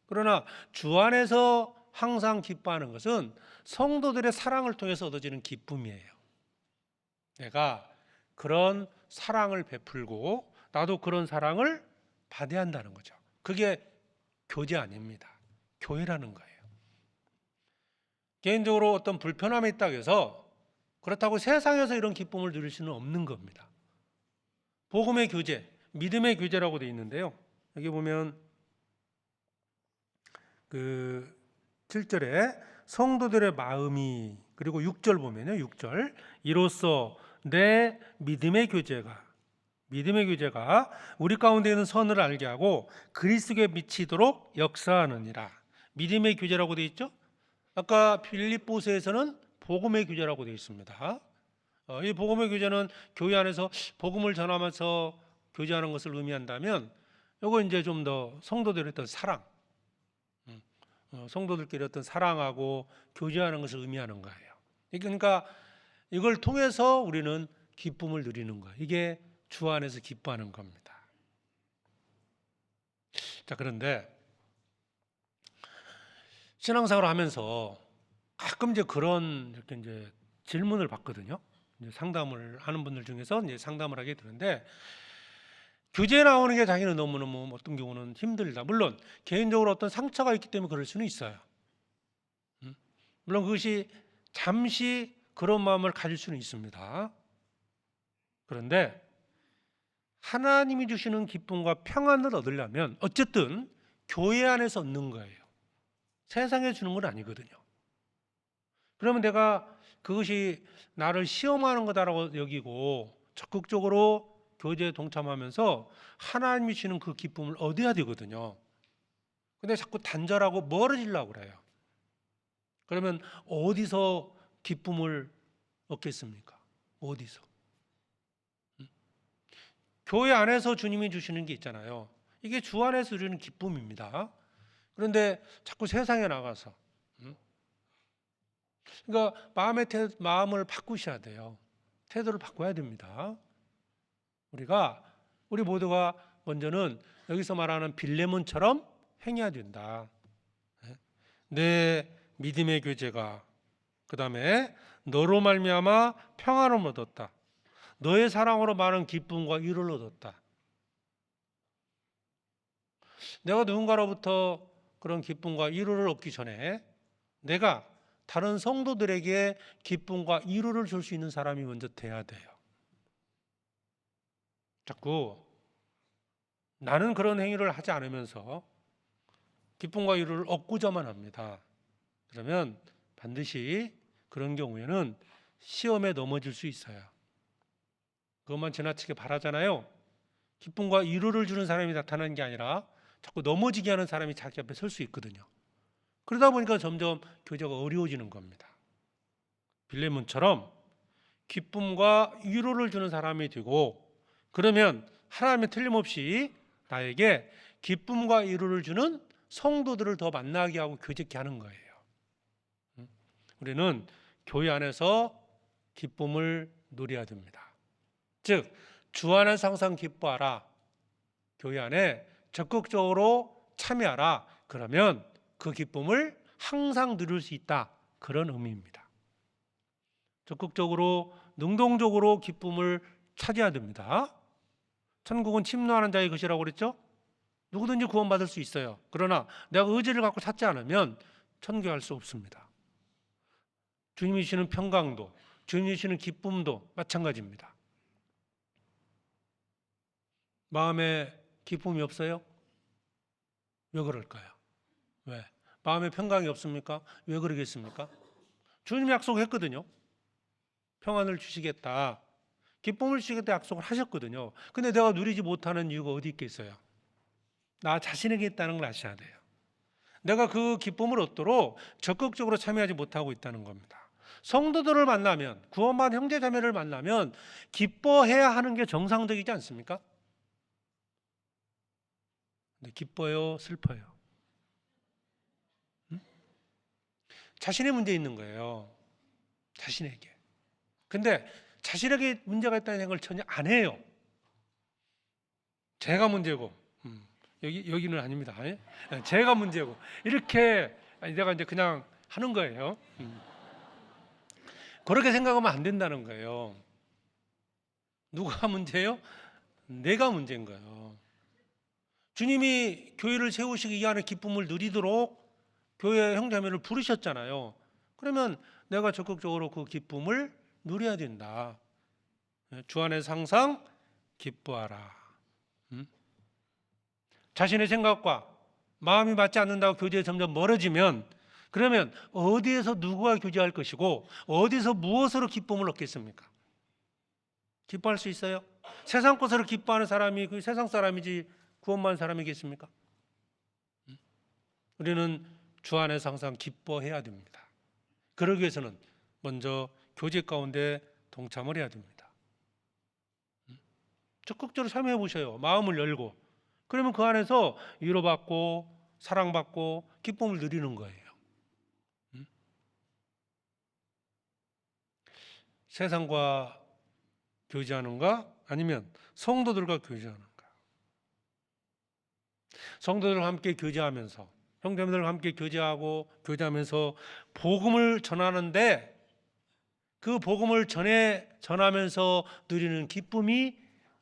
그러나 주 안에서 항상 기뻐하는 것은 성도들의 사랑을 통해서 얻어지는 기쁨이에요. 내가 그런 사랑을 베풀고 나도 그런 사랑을 받아야 한다는 거죠. 그게 교제 아닙니다. 교회라는 거예요. 개인적으로 어떤 불편함이 있다고 해서 그렇다고 세상에서 이런 기쁨을 누릴 수는 없는 겁니다. 복음의 교제, 믿음의 교제라고 되어 있는데요. 여기 보면 그 7절에 성도들의 마음이, 그리고 6절 보면요. 6절 이로써 내 믿음의 교제가 우리 가운데 있는 선을 알게 하고 그리스도에 미치도록 역사하느니라. 믿음의 교제라고 되어 있죠. 아까 빌립보서에서는 복음의 교제라고 되어 있습니다. 이 복음의 교제는 교회 안에서 복음을 전하면서 교제하는 것을 의미한다면, 이거 이제 좀 더 성도들의 어떤 사랑, 성도들끼리 어떤 사랑하고 교제하는 것을 의미하는 거예요. 그러니까 이걸 통해서 우리는 기쁨을 누리는 거예요. 이게 주 안에서 기뻐하는 겁니다. 자, 그런데 신앙생활을 하면서 가끔 이제 그런 이렇게 이제 질문을 받거든요. 이제 상담을 하는 분들 중에서 이제 상담을 하게 되는데, 교제 나오는 게 자기는 너무너무 어떤 경우는 힘들다. 물론 개인적으로 어떤 상처가 있기 때문에 그럴 수는 있어요. 물론 그것이 잠시 그런 마음을 가질 수는 있습니다. 그런데 하나님이 주시는 기쁨과 평안을 얻으려면 어쨌든 교회 안에서 얻는 거예요. 세상에 주는 건 아니거든요. 그러면 내가 그것이 나를 시험하는 거다라고 여기고 적극적으로 교제에 동참하면서 하나님이 주시는 그 기쁨을 얻어야 되거든요. 근데 자꾸 단절하고 멀어지려고 그래요. 그러면 어디서 기쁨을 얻겠습니까? 어디서? 교회 안에서 주님이 주시는 게 있잖아요. 이게 주 안에서 주는 기쁨입니다. 그런데 자꾸 세상에 나가서, 그러니까 마음을 바꾸셔야 돼요. 태도를 바꿔야 됩니다. 우리 모두가 먼저는 여기서 말하는 빌레몬처럼 행해야 된다. 내 믿음의 교제가, 그 다음에 너로 말미암아 평안을 얻었다. 너의 사랑으로 많은 기쁨과 위로를 얻었다. 내가 누군가로부터 그런 기쁨과 위로를 얻기 전에 내가 다른 성도들에게 기쁨과 위로를 줄 수 있는 사람이 먼저 돼야 돼요. 자꾸 나는 그런 행위를 하지 않으면서 기쁨과 위로를 얻고자만 합니다. 그러면 반드시 그런 경우에는 시험에 넘어질 수 있어요. 그것만 지나치게 바라잖아요. 기쁨과 위로를 주는 사람이 나타나는 게 아니라 자꾸 넘어지게 하는 사람이 자기 앞에 설 수 있거든요. 그러다 보니까 점점 교제가 어려워지는 겁니다. 빌레몬처럼 기쁨과 위로를 주는 사람이 되고, 그러면 하나님은 틀림없이 나에게 기쁨과 위로를 주는 성도들을 더 만나게 하고 교제케 하는 거예요. 우리는 교회 안에서 기쁨을 누려야 됩니다. 즉, 주 안에서 항상 기뻐하라. 교회 안에 적극적으로 참여하라. 그러면 그 기쁨을 항상 누릴 수 있다. 그런 의미입니다. 적극적으로, 능동적으로 기쁨을 찾아야 됩니다. 천국은 침노하는 자의 것이라고 그랬죠? 누구든지 구원받을 수 있어요. 그러나 내가 의지를 갖고 찾지 않으면 천국에 갈 수 없습니다. 주님이 주시는 평강도, 주님이 주시는 기쁨도 마찬가지입니다. 마음에 기쁨이 없어요? 왜 그럴까요? 왜? 마음에 평강이 없습니까? 왜 그러겠습니까? 주님이 약속했거든요. 평안을 주시겠다, 기쁨을 주시겠다 약속을 하셨거든요. 근데 내가 누리지 못하는 이유가 어디 있겠어요? 나 자신에게 있다는 걸 아셔야 돼요. 내가 그 기쁨을 얻도록 적극적으로 참여하지 못하고 있다는 겁니다. 성도들을 만나면, 구원받은 형제 자매를 만나면 기뻐해야 하는 게 정상적이지 않습니까? 근데 기뻐요, 슬퍼요? 자신의 문제 있는 거예요. 자신에게. 근데 자신에게 문제가 있다는 생각을 전혀 안 해요. 제가 문제고, 여기는 아닙니다. 제가 문제고, 이렇게 내가 이제 그냥 하는 거예요. 그렇게 생각하면 안 된다는 거예요. 누가 문제예요? 내가 문제인 거예요. 주님이 교회를 세우시기 이 안에 기쁨을 누리도록 교회 형제자매를 부르셨잖아요. 그러면 내가 적극적으로 그 기쁨을 누려야 된다. 주 안에서 항상 기뻐하라. 자신의 생각과 마음이 맞지 않는다고 교제에 점점 멀어지면 그러면 어디에서 누구와 교제할 것이고 어디서 무엇으로 기쁨을 얻겠습니까? 기뻐할 수 있어요? 세상 것으로 기뻐하는 사람이 그 세상 사람이지 구원받은 사람이겠습니까? 우리는 주 안에서 항상 기뻐해야 됩니다. 그러기 위해서는 먼저 교제 가운데 동참을 해야 됩니다. 적극적으로 참여해 보셔요. 마음을 열고. 그러면 그 안에서 위로받고 사랑받고 기쁨을 누리는 거예요. 세상과 교제하는가? 아니면 성도들과 교제하는가? 성도들과 함께 교제하면서 형제들과 함께 교제하면서 복음을 전하는데 그 복음을 전하면서 누리는 기쁨이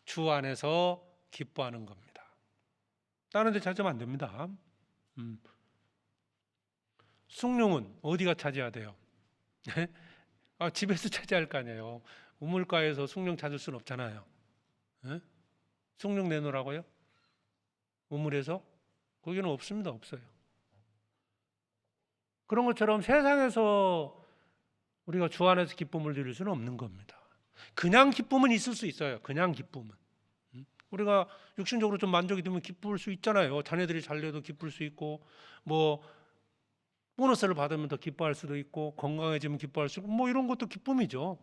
주 안에서 기뻐하는 겁니다. 다른 데 찾으면 안 됩니다. 숭늉은 어디가 차지해야 돼요? 집에서 차지할 거 아니에요. 우물가에서 숭늉 찾을 수는 없잖아요. 숭늉 내놓으라고요? 우물에서? 거기는 없습니다. 없어요. 그런 것처럼 세상에서 우리가 주 안에서 기쁨을 누릴 수는 없는 겁니다. 그냥 기쁨은 있을 수 있어요. 그냥 기쁨은. 우리가 육신적으로 좀 만족이 되면 기쁠 수 있잖아요. 자녀들이 잘 돼도 기쁠 수 있고 뭐 보너스를 받으면 더 기뻐할 수도 있고 건강해지면 기뻐할 수 있고 뭐 이런 것도 기쁨이죠.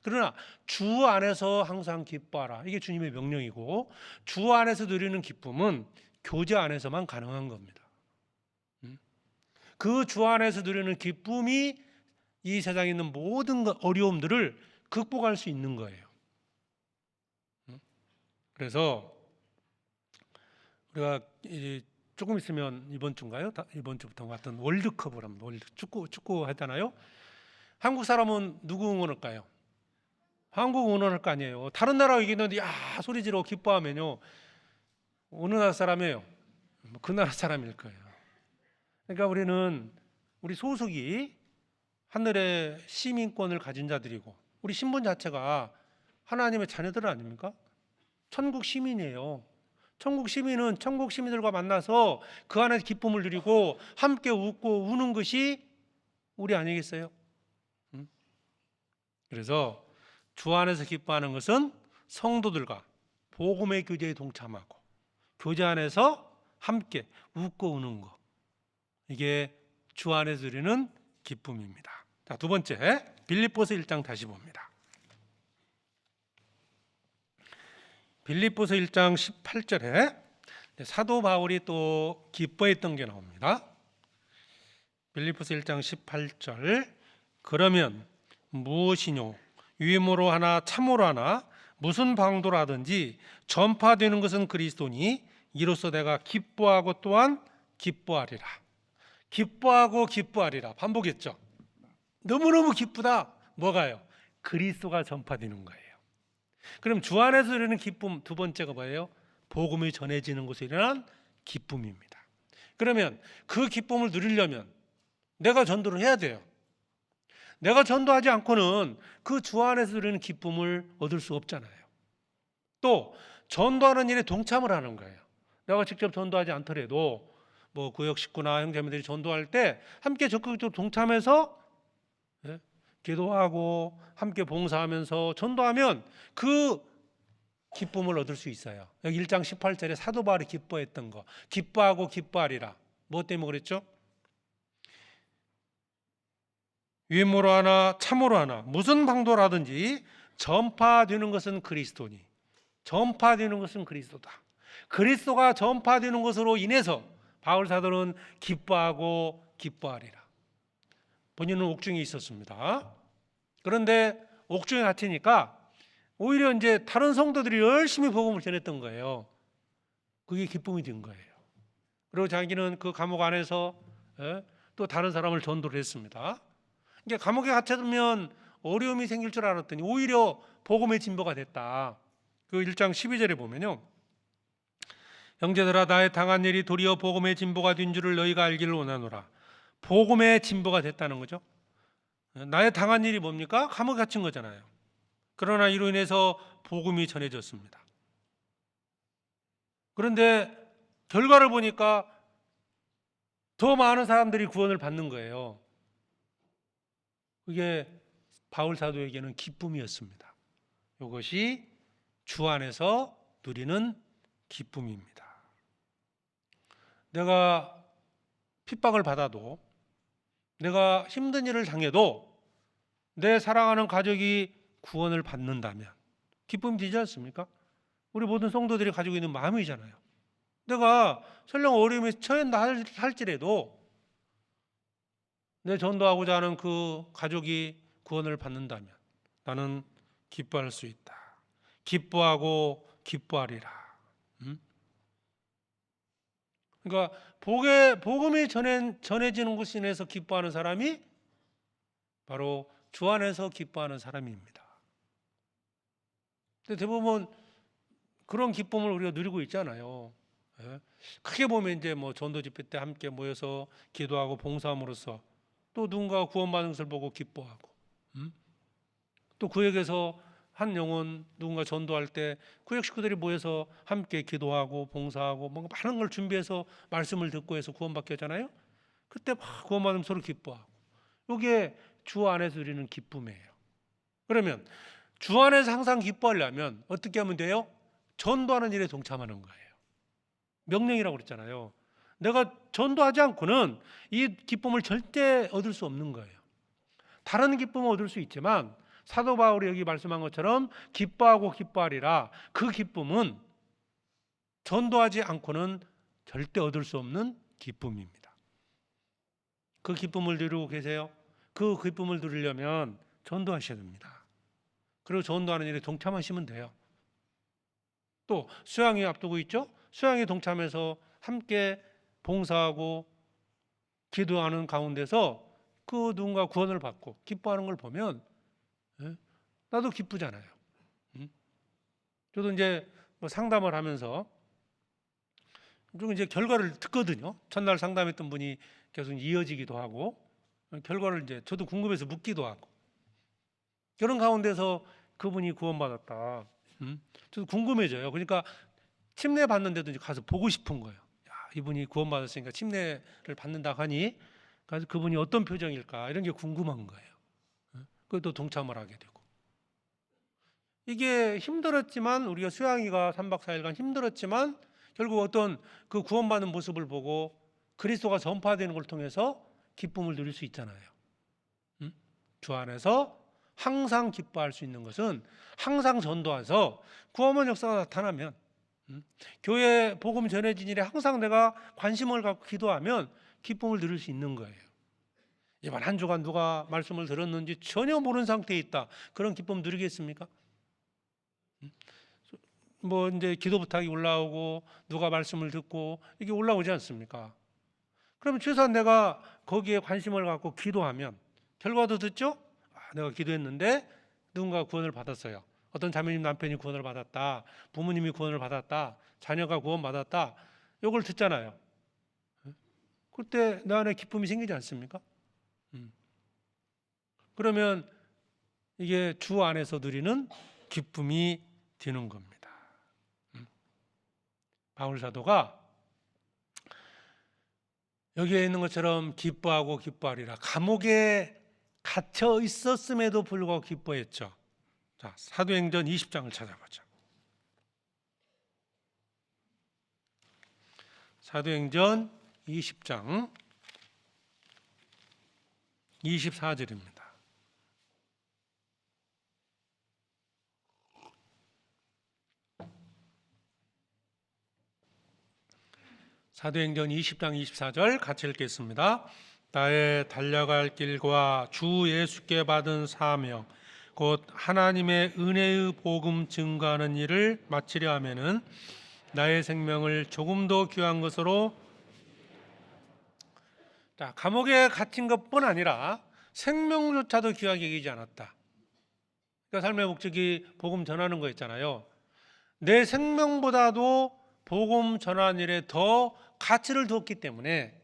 그러나 주 안에서 항상 기뻐하라. 이게 주님의 명령이고 주 안에서 누리는 기쁨은 교제 안에서만 가능한 겁니다. 그 주 안에서 누리는 기쁨이 이 세상에 있는 모든 어려움들을 극복할 수 있는 거예요. 그래서 우리가 조금 있으면 이번 주인가요? 이번 주부터 같은 월드컵을 합니다. 축구 하잖아요. 한국 사람은 누구 응원할까요? 한국 응원할 거 아니에요. 다른 나라 이기는데 야 소리 지르고 기뻐하면요. 어느 나라 사람이에요? 그 나라 사람일 거예요. 그러니까 우리는 우리 소속이 하늘의 시민권을 가진 자들이고 우리 신분 자체가 하나님의 자녀들 아닙니까? 천국 시민이에요. 천국 시민은 천국 시민들과 만나서 그 안에서 기쁨을 누리고 함께 웃고 우는 것이 우리 아니겠어요? 그래서 주 안에서 기뻐하는 것은 성도들과 복음의 교제에 동참하고 교제 안에서 함께 웃고 우는 것. 이게 주 안에서 누리는 기쁨입니다. 자, 두 번째 빌립보서 1장 다시 봅니다. 빌립보서 1장 18절에 사도 바울이 또 기뻐했던 게 나옵니다. 빌립보서 1장 18절 그러면 무엇이뇨 유임으로 하나 참으로 하나 무슨 방도라든지 전파되는 것은 그리스도니 이로써 내가 기뻐하고 또한 기뻐하리라. 기뻐하고 기뻐하리라 반복했죠. 너무너무 기쁘다. 뭐가요? 그리스도가 전파되는 거예요. 그럼 주 안에서 누리는 기쁨 두 번째가 뭐예요? 복음이 전해지는 곳에 일어난 기쁨입니다. 그러면 그 기쁨을 누리려면 내가 전도를 해야 돼요. 내가 전도하지 않고는 그 주 안에서 누리는 기쁨을 얻을 수 없잖아요. 또 전도하는 일에 동참을 하는 거예요. 내가 직접 전도하지 않더라도 뭐 구역 식구나 형제님들이 전도할 때 함께 적극적으로 동참해서 기도하고 함께 봉사하면서 전도하면 그 기쁨을 얻을 수 있어요. 여기 1장 18절에 사도 바울이 기뻐했던 거 기뻐하고 기뻐하리라. 뭐 때문에 그랬죠? 유임으로 하나 참으로 하나 무슨 방도라든지 전파되는 것은 그리스도니 전파되는 것은 그리스도다. 그리스도가 전파되는 것으로 인해서 바울 사도는 기뻐하고 기뻐하리라. 본인은 옥중에 있었습니다. 그런데 옥중에 갇히니까 오히려 이제 다른 성도들이 열심히 복음을 전했던 거예요. 그게 기쁨이 된 거예요. 그리고 자기는 그 감옥 안에서 또 다른 사람을 전도를 했습니다. 이게 감옥에 갇혀두면 어려움이 생길 줄 알았더니 오히려 복음의 진보가 됐다. 그 1장 12절에 보면요. 형제들아 나의 당한 일이 도리어 복음의 진보가 된 줄을 너희가 알기를 원하노라. 복음의 진보가 됐다는 거죠. 나의 당한 일이 뭡니까? 감옥에 갇힌 거잖아요. 그러나 이로 인해서 복음이 전해졌습니다. 그런데 결과를 보니까 더 많은 사람들이 구원을 받는 거예요. 그게 바울 사도에게는 기쁨이었습니다. 이것이 주 안에서 누리는 기쁨입니다. 내가 핍박을 받아도, 내가 힘든 일을 당해도 내 사랑하는 가족이 구원을 받는다면 기쁨이 되지 않습니까? 우리 모든 성도들이 가지고 있는 마음이잖아요. 내가 설령 어려움에 처한다 할지라도 내 전도하고자 하는 그 가족이 구원을 받는다면 나는 기뻐할 수 있다. 기뻐하고 기뻐하리라. 그러니까 복음이 전해지는 곳 인해서 기뻐하는 사람이 바로 주 안에서 기뻐하는 사람입니다. 근데 대부분 그런 기쁨을 우리가 누리고 있잖아요. 크게 보면 이제 뭐 전도 집회 때 함께 모여서 기도하고 봉사함으로써 또 누군가 구원받는 것을 보고 기뻐하고, 또 구역에서 한 영혼 누군가 전도할 때 구역 식구들이 모여서 함께 기도하고 봉사하고 뭔가 많은 걸 준비해서 말씀을 듣고 해서 구원받게 하잖아요. 그때 막 구원받으면 서로 기뻐하고, 이게 주 안에서 누리는 기쁨이에요. 그러면 주 안에서 항상 기뻐하려면 어떻게 하면 돼요? 전도하는 일에 동참하는 거예요. 명령이라고 그랬잖아요. 내가 전도하지 않고는 이 기쁨을 절대 얻을 수 없는 거예요. 다른 기쁨은 얻을 수 있지만 사도 바울이 여기 말씀한 것처럼 기뻐하고 기뻐하리라, 그 기쁨은 전도하지 않고는 절대 얻을 수 없는 기쁨입니다. 그 기쁨을 누리고 계세요? 그 기쁨을 누리려면 전도하셔야 됩니다. 그리고 전도하는 일에 동참하시면 돼요. 또 수양회 앞두고 있죠? 수양회 동참해서 함께 봉사하고 기도하는 가운데서 그 누군가 구원을 받고 기뻐하는 걸 보면 나도 기쁘잖아요. 저도 이제 뭐 상담을 하면서 좀 이제 결과를 듣거든요. 첫날 상담했던 분이 계속 이어지기도 하고, 결과를 이제 저도 궁금해서 묻기도 하고, 그런 가운데서 그분이 구원받았다. 저도 궁금해져요. 그러니까 침례 받는데도 이제 가서 보고 싶은 거예요. 야, 이분이 구원받았으니까 침례를 받는다 하니, 그래서 그분이 어떤 표정일까 이런 게 궁금한 거예요. 그것도 동참을 하게 되고. 이게 힘들었지만, 우리가 수양이가 3박 4일간 힘들었지만 결국 어떤 그 구원받는 모습을 보고 그리스도가 전파되는 걸 통해서 기쁨을 누릴 수 있잖아요. 주 안에서 항상 기뻐할 수 있는 것은 항상 전도해서 구원의 역사가 나타나면, 교회 복음 전해진 일에 항상 내가 관심을 갖고 기도하면 기쁨을 누릴 수 있는 거예요. 이번 한 주간 누가 말씀을 들었는지 전혀 모르는 상태에 있다. 그런 기쁨 누리겠습니까? 뭐 이제 기도 부탁이 올라오고 누가 말씀을 듣고 이게 올라오지 않습니까? 그러면 최소한 내가 거기에 관심을 갖고 기도하면 결과도 듣죠? 내가 기도했는데 누군가 구원을 받았어요. 어떤 자매님 남편이 구원을 받았다, 부모님이 구원을 받았다, 자녀가 구원받았다, 이걸 듣잖아요. 그때 내 안에 기쁨이 생기지 않습니까? 그러면 이게 주 안에서 누리는 기쁨이 되는 겁니다. 바울 사도가 여기에 있는 것처럼 기뻐하고 기뻐하리라, 감옥에 갇혀 있었음에도 불구하고 기뻐했죠. 자, 사도행전 20장을 찾아보죠. 사도행전 20장 24절입니다. 사도행전 20장 24절 같이 읽겠습니다. 나의 달려갈 길과 주 예수께 받은 사명 곧 하나님의 은혜의 복음 증거하는 일을 마치려 하면은 나의 생명을 조금도 귀한 것으로, 자, 감옥에 갇힌 것뿐 아니라 생명조차도 귀하게 여기지 않았다. 그러니까 삶의 목적이 복음 전하는 거였잖아요. 내 생명보다도 복음 전하는 일에 더 가치를 두었기 때문에,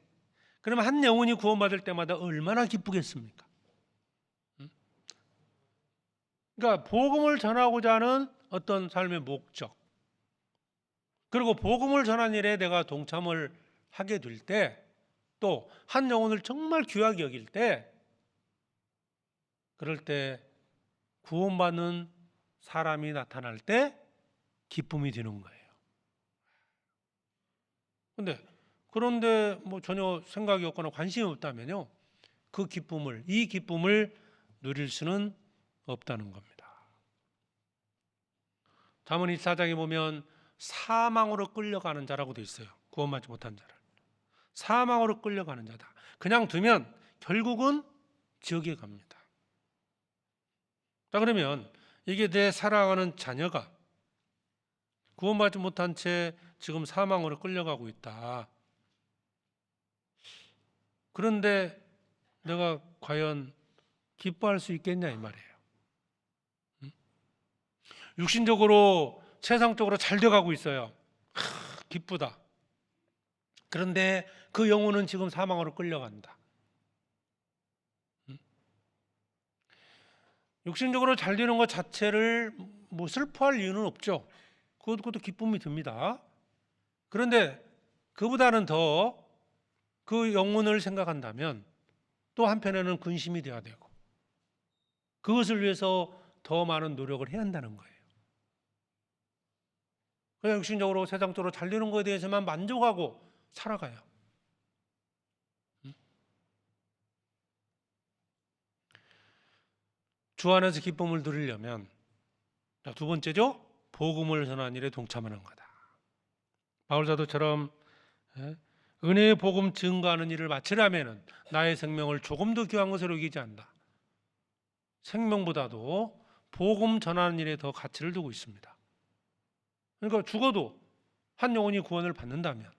그러면 한 영혼이 구원받을 때마다 얼마나 기쁘겠습니까? 그러니까 복음을 전하고자 하는 어떤 삶의 목적, 그리고 복음을 전하는 일에 내가 동참을 하게 될 때, 또 한 영혼을 정말 귀하게 여길 때, 그럴 때 구원받는 사람이 나타날 때 기쁨이 드는 거예요. 그런데 뭐 전혀 생각이 없거나 관심이 없다면요, 이 기쁨을 누릴 수는 없다는 겁니다. 잠언 24장에 보면 사망으로 끌려가는 자라고 되어 있어요. 구원받지 못한 자를. 사망으로 끌려가는 자다. 그냥 두면 결국은 지옥에 갑니다. 자, 그러면 이게 내 사랑하는 자녀가 구원받지 못한 채 지금 사망으로 끌려가고 있다. 그런데 내가 과연 기뻐할 수 있겠냐 이 말이에요. 육신적으로 세상적으로 잘 돼가고 있어요. 기쁘다. 그런데 그 영혼은 지금 사망으로 끌려간다. 육신적으로 잘 되는 것 자체를 뭐 슬퍼할 이유는 없죠. 그것도 기쁨이 듭니다. 그런데 그보다는 더 그 영혼을 생각한다면 또 한편에는 근심이 돼야 되고, 그것을 위해서 더 많은 노력을 해야 한다는 거예요. 그냥 육신적으로 세상적으로 잘 되는 것에 대해서만 만족하고 살아가요. 주 안에서 기쁨을 누리려면 두 번째죠, 복음을 전하는 일에 동참하는 거다. 바울 사도처럼 은혜의 복음 증거하는 일을 마치려면 나의 생명을 조금 더 귀한 것으로 여기지 않는다. 생명보다도 복음 전하는 일에 더 가치를 두고 있습니다. 그러니까 죽어도 한 영혼이 구원을 받는다면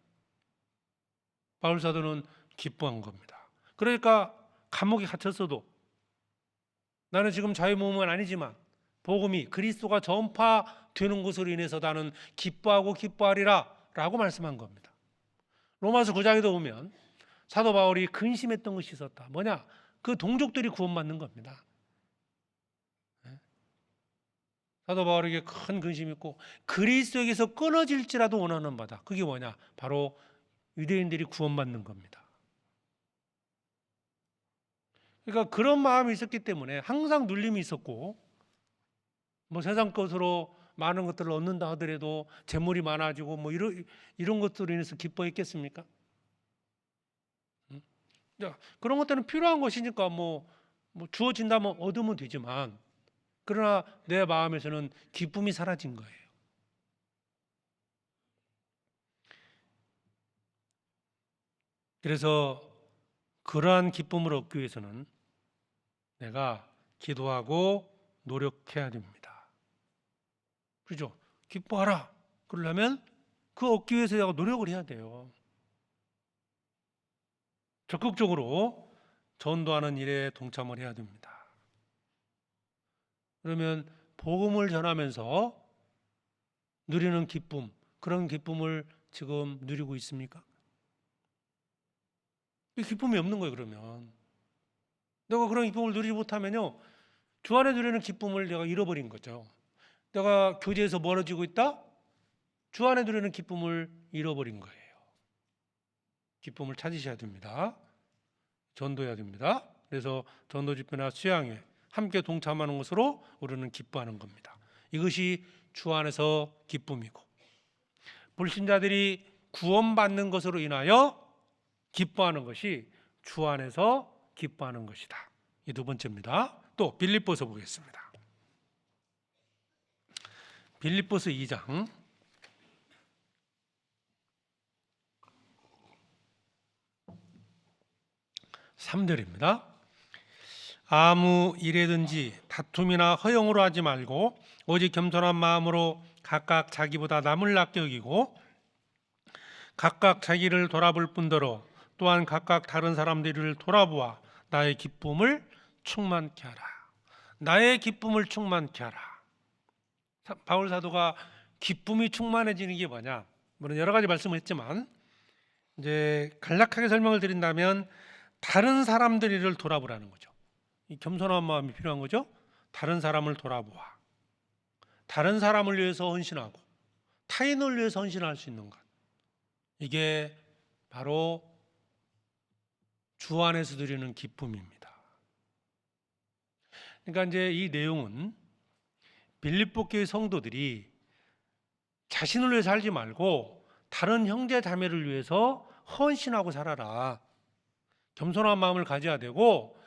바울 사도는 기뻐한 겁니다. 그러니까 감옥에 갇혔어도 나는 지금 자유몸은 아니지만 복음이 그리스도가 전파되는 것으로 인해서 나는 기뻐하고 기뻐하리라 라고 말씀한 겁니다. 로마서 9장에도 보면 사도 바울이 근심했던 것이 있었다. 뭐냐? 그 동족들이 구원받는 겁니다. 사도 바울에게 큰 근심이 있고 그리스도에게서 끊어질지라도 원하는 바다. 그게 뭐냐? 바로 유대인들이 구원받는 겁니다. 그러니까 그런 마음이 있었기 때문에 항상 눌림이 있었고, 뭐 세상 것으로 많은 것들을 얻는다 하더라도 재물이 많아지고 뭐 이런 것들로 인해서 기뻐했겠습니까? 그런 것들은 필요한 것이니까 뭐 주어진다면 얻으면 되지만, 그러나 내 마음에서는 기쁨이 사라진 거예요. 그래서 그러한 기쁨을 얻기 위해서는 내가 기도하고 노력해야 됩니다. 그렇죠? 기뻐하라. 그러려면 그 얻기 위해서 내가 노력을 해야 돼요. 적극적으로 전도하는 일에 동참을 해야 됩니다. 그러면 복음을 전하면서 누리는 기쁨, 그런 기쁨을 지금 누리고 있습니까? 기쁨이 없는 거예요. 그러면 내가 그런 기쁨을 누리지 못하면요, 주 안에 누리는 기쁨을 내가 잃어버린 거죠. 내가 교제에서 멀어지고 있다? 주 안에 누리는 기쁨을 잃어버린 거예요. 기쁨을 찾으셔야 됩니다. 전도해야 됩니다. 그래서 전도 집회나 수양회 함께 동참하는 것으로 우리는 기뻐하는 겁니다. 이것이 주 안에서 기쁨이고, 불신자들이 구원받는 것으로 인하여 기뻐하는 것이 주 안에서 기뻐하는 것이다. 이 두 번째입니다. 또 빌립보서 보겠습니다. 빌립보서 2장 3절입니다. 아무 일에든지 다툼이나 허영으로 하지 말고 오직 겸손한 마음으로 각각 자기보다 남을 낫게 여기고 각각 자기를 돌아볼 뿐더러 또한 각각 다른 사람들을 돌아보아 나의 기쁨을 충만케 하라. 나의 기쁨을 충만케 하라. 바울 사도가 기쁨이 충만해지는 게 뭐냐? 물론 여러 가지 말씀을 했지만 이제 간략하게 설명을 드린다면 다른 사람들을 돌아보라는 거죠. 이 겸손한 마음이 필요한 거죠. 다른 사람을 돌아보아 다른 사람을 위해서 헌신하고 타인을 위해서 헌신할 수 있는 것. 이게 바로 주 안에서 드리는 기쁨입니다. 그러니까 이제 이 내용은 빌립보 교회 성도들이 자신을 위해 살지 말고 다른 형제 자매를 위해서 헌신하고 살아라. 겸손한 마음을 가져야 되고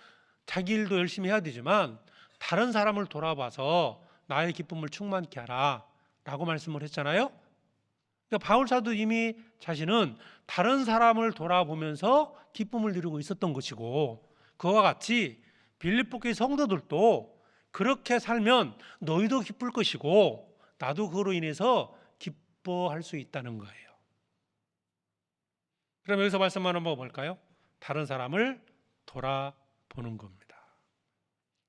자기 일도 열심히 해야 되지만 다른 사람을 돌아봐서 나의 기쁨을 충만케 하라 라고 말씀을 했잖아요. 그러니까 바울 사도 이미 자신은 다른 사람을 돌아보면서 기쁨을 누리고 있었던 것이고, 그와 같이 빌립보 교회 성도들도 그렇게 살면 너희도 기쁠 것이고 나도 그로 인해서 기뻐할 수 있다는 거예요. 그럼 여기서 말씀하는 거 뭘까요? 다른 사람을 돌아보는 겁니다.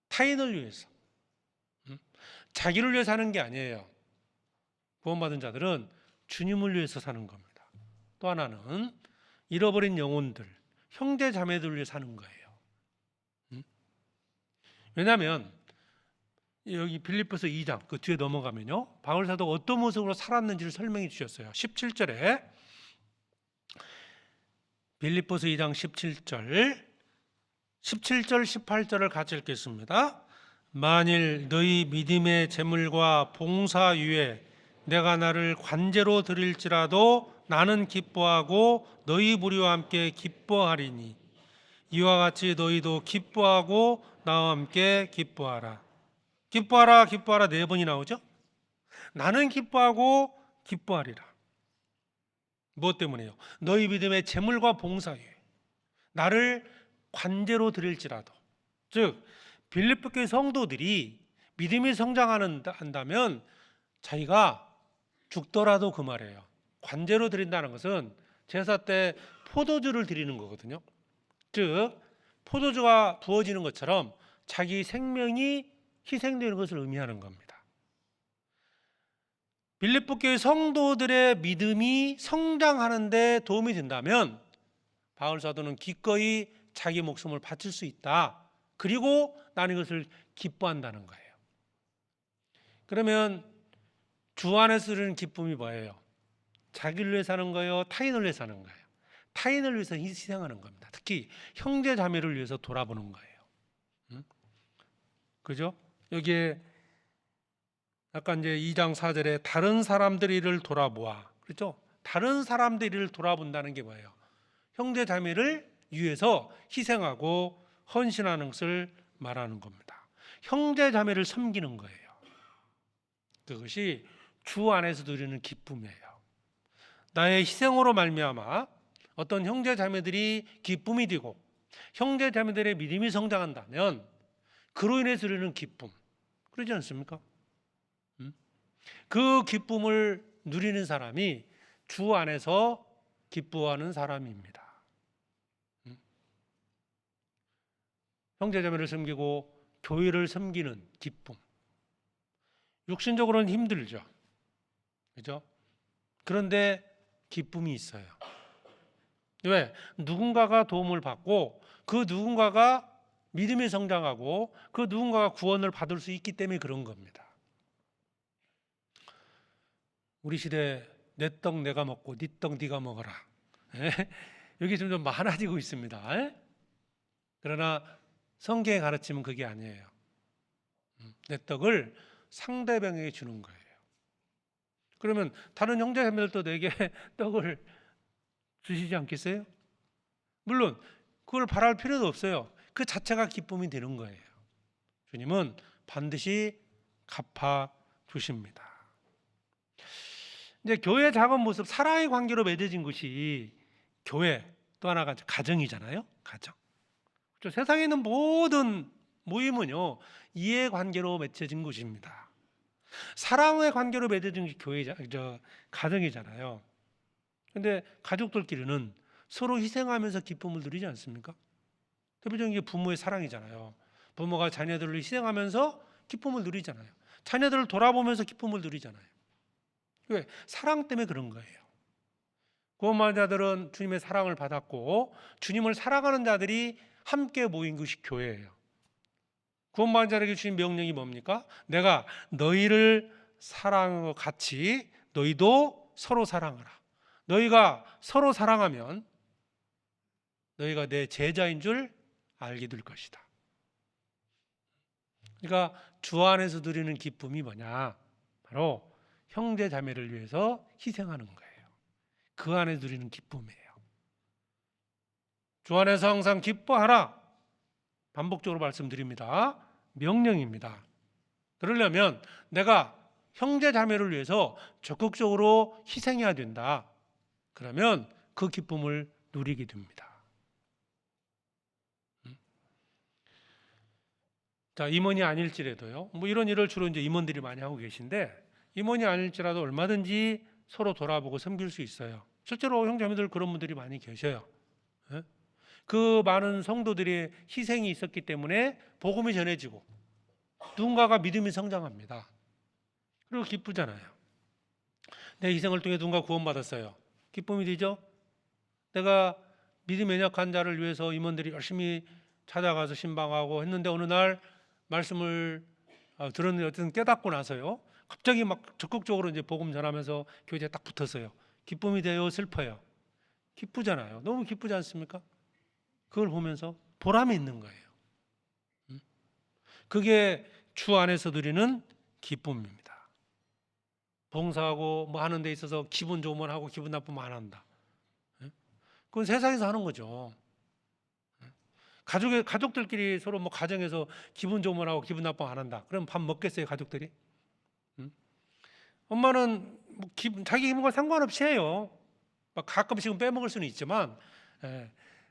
타인을 위해서, 자기를 위해 사는 게 아니에요. 구원받은 자들은 주님을 위해서 사는 겁니다. 또 하나는 잃어버린 영혼들, 형제 자매들을 위해 사는 거예요. 왜냐하면 여기 빌립보서 2장 그 뒤에 넘어가면요, 바울 사도가 어떤 모습으로 살았는지를 설명해 주셨어요. 17절에 빌립보서 2장 17절 18절을 같이 읽겠습니다. 만일 너희 믿음의 재물과 봉사 위에 내가 나를 관제로 드릴지라도 나는 기뻐하고 너희 무리와 함께 기뻐하리니 이와 같이 너희도 기뻐하고 나와 함께 기뻐하라. 기뻐하라, 기뻐하라 4번이 나오죠. 나는 기뻐하고 기뻐하리라. 무엇 때문에요? 너희 믿음의 재물과 봉사 위에 나를 관제로 드릴지라도, 즉 빌립보 교회 성도들이 믿음이 성장한다면 자기가 죽더라도 그 말이에요. 관제로 드린다는 것은 제사 때 포도주를 드리는 거거든요. 즉 포도주가 부어지는 것처럼 자기 생명이 희생되는 것을 의미하는 겁니다. 빌립보 교회 성도들의 믿음이 성장하는 데 도움이 된다면 바울 사도는 기꺼이 자기 목숨을 바칠 수 있다. 그리고 나는 이것을 기뻐한다는 거예요. 그러면 주 안에서 드리는 기쁨이 뭐예요? 자기를 위해 사는 거예요? 타인을 위해 사는 거예요? 타인을 위해서 희생하는 겁니다. 특히 형제 자매를 위해서 돌아보는 거예요. 그죠? 여기에 아까 이제 2장 4절에 다른 사람들의 일을 돌아보아. 그렇죠? 다른 사람들의 일을 돌아본다는 게 뭐예요? 형제 자매를 위해서 희생하고 헌신하는 것을 말하는 겁니다. 형제 자매를 섬기는 거예요. 그것이 주 안에서 누리는 기쁨이에요. 나의 희생으로 말미암아 어떤 형제 자매들이 기쁨이 되고 형제 자매들의 믿음이 성장한다면 그로 인해서 누리는 기쁨, 그러지 않습니까? 그 기쁨을 누리는 사람이 주 안에서 기뻐하는 사람입니다. 형제 자매를 섬기고 교회를 섬기는 기쁨. 육신적으로는 힘들죠. 그죠? 그런데 기쁨이 있어요. 왜? 누군가가 도움을 받고 그 누군가가 믿음이 성장하고 그 누군가가 구원을 받을 수 있기 때문에 그런 겁니다. 우리 시대 내 떡 내가 먹고 네 떡 네가 먹어라. 여기 좀 많아지고 있습니다. 그러나 성경의 가르침은 그게 아니에요. 내 떡을 상대방에게 주는 거예요. 그러면 다른 형제자매들도 내게 떡을 주시지 않겠어요? 물론 그걸 바랄 필요도 없어요. 그 자체가 기쁨이 되는 거예요. 주님은 반드시 갚아 주십니다. 이제 교회의 작은 모습, 사랑의 관계로 맺어진 것이 교회, 또 하나가 가정이잖아요. 가정. 세상에 있는 모든 모임은요, 이해관계로 맺혀진 것입니다. 사랑의 관계로 맺어진 게 가정이잖아요. 그런데 가족들끼리는 서로 희생하면서 기쁨을 누리지 않습니까? 대표적인 게 부모의 사랑이잖아요. 부모가 자녀들을 희생하면서 기쁨을 누리잖아요. 자녀들을 돌아보면서 기쁨을 누리잖아요. 왜? 사랑 때문에 그런 거예요. 구원받은 자들은 주님의 사랑을 받았고 주님을 사랑하는 자들이 함께 모인 것이 교회예요. 구원받은 자에게 주신 명령이 뭡니까? 내가 너희를 사랑하고 같이 너희도 서로 사랑하라. 너희가 서로 사랑하면 너희가 내 제자인 줄 알게 될 것이다. 그러니까 주 안에서 누리는 기쁨이 뭐냐? 바로 형제 자매를 위해서 희생하는 거예요. 그 안에 누리는 기쁨이에요. 주 안에서 항상 기뻐하라. 반복적으로 말씀드립니다. 명령입니다. 그러려면 내가 형제 자매를 위해서 적극적으로 희생해야 된다. 그러면 그 기쁨을 누리게 됩니다. 자, 임원이 아닐지라도요. 뭐 이런 일을 주로 이제 임원들이 많이 하고 계신데, 임원이 아닐지라도 얼마든지 서로 돌아보고 섬길 수 있어요. 실제로 형제자매들 그런 분들이 많이 계셔요. 예? 그 많은 성도들의 희생이 있었기 때문에 복음이 전해지고 누군가가 믿음이 성장합니다. 그리고 기쁘잖아요. 내 희생을 통해 누군가 구원받았어요. 기쁨이 되죠? 내가 믿음에 연약한 자를 위해서 임원들이 열심히 찾아가서 신방하고 했는데 어느 날 말씀을 들었는데 어쨌든 깨닫고 나서요. 갑자기 막 적극적으로 이제 복음 전하면서 교제에 딱 붙었어요. 기쁨이 돼요? 슬퍼요? 기쁘잖아요. 너무 기쁘지 않습니까? 그걸 보면서 보람이 있는 거예요. 그게 주 안에서 누리는 기쁨입니다. 봉사하고 뭐 하는 데 있어서 기분 좋으면 하고 기분 나쁘면 안 한다. 그건 세상에서 하는 거죠. 가족들끼리 서로 뭐 가정에서 기분 좋으면 하고 기분 나쁘면 안 한다. 그럼 밥 먹겠어요, 가족들이? 엄마는 뭐 자기 기분과 상관없이 해요. 막 가끔씩은 빼먹을 수는 있지만,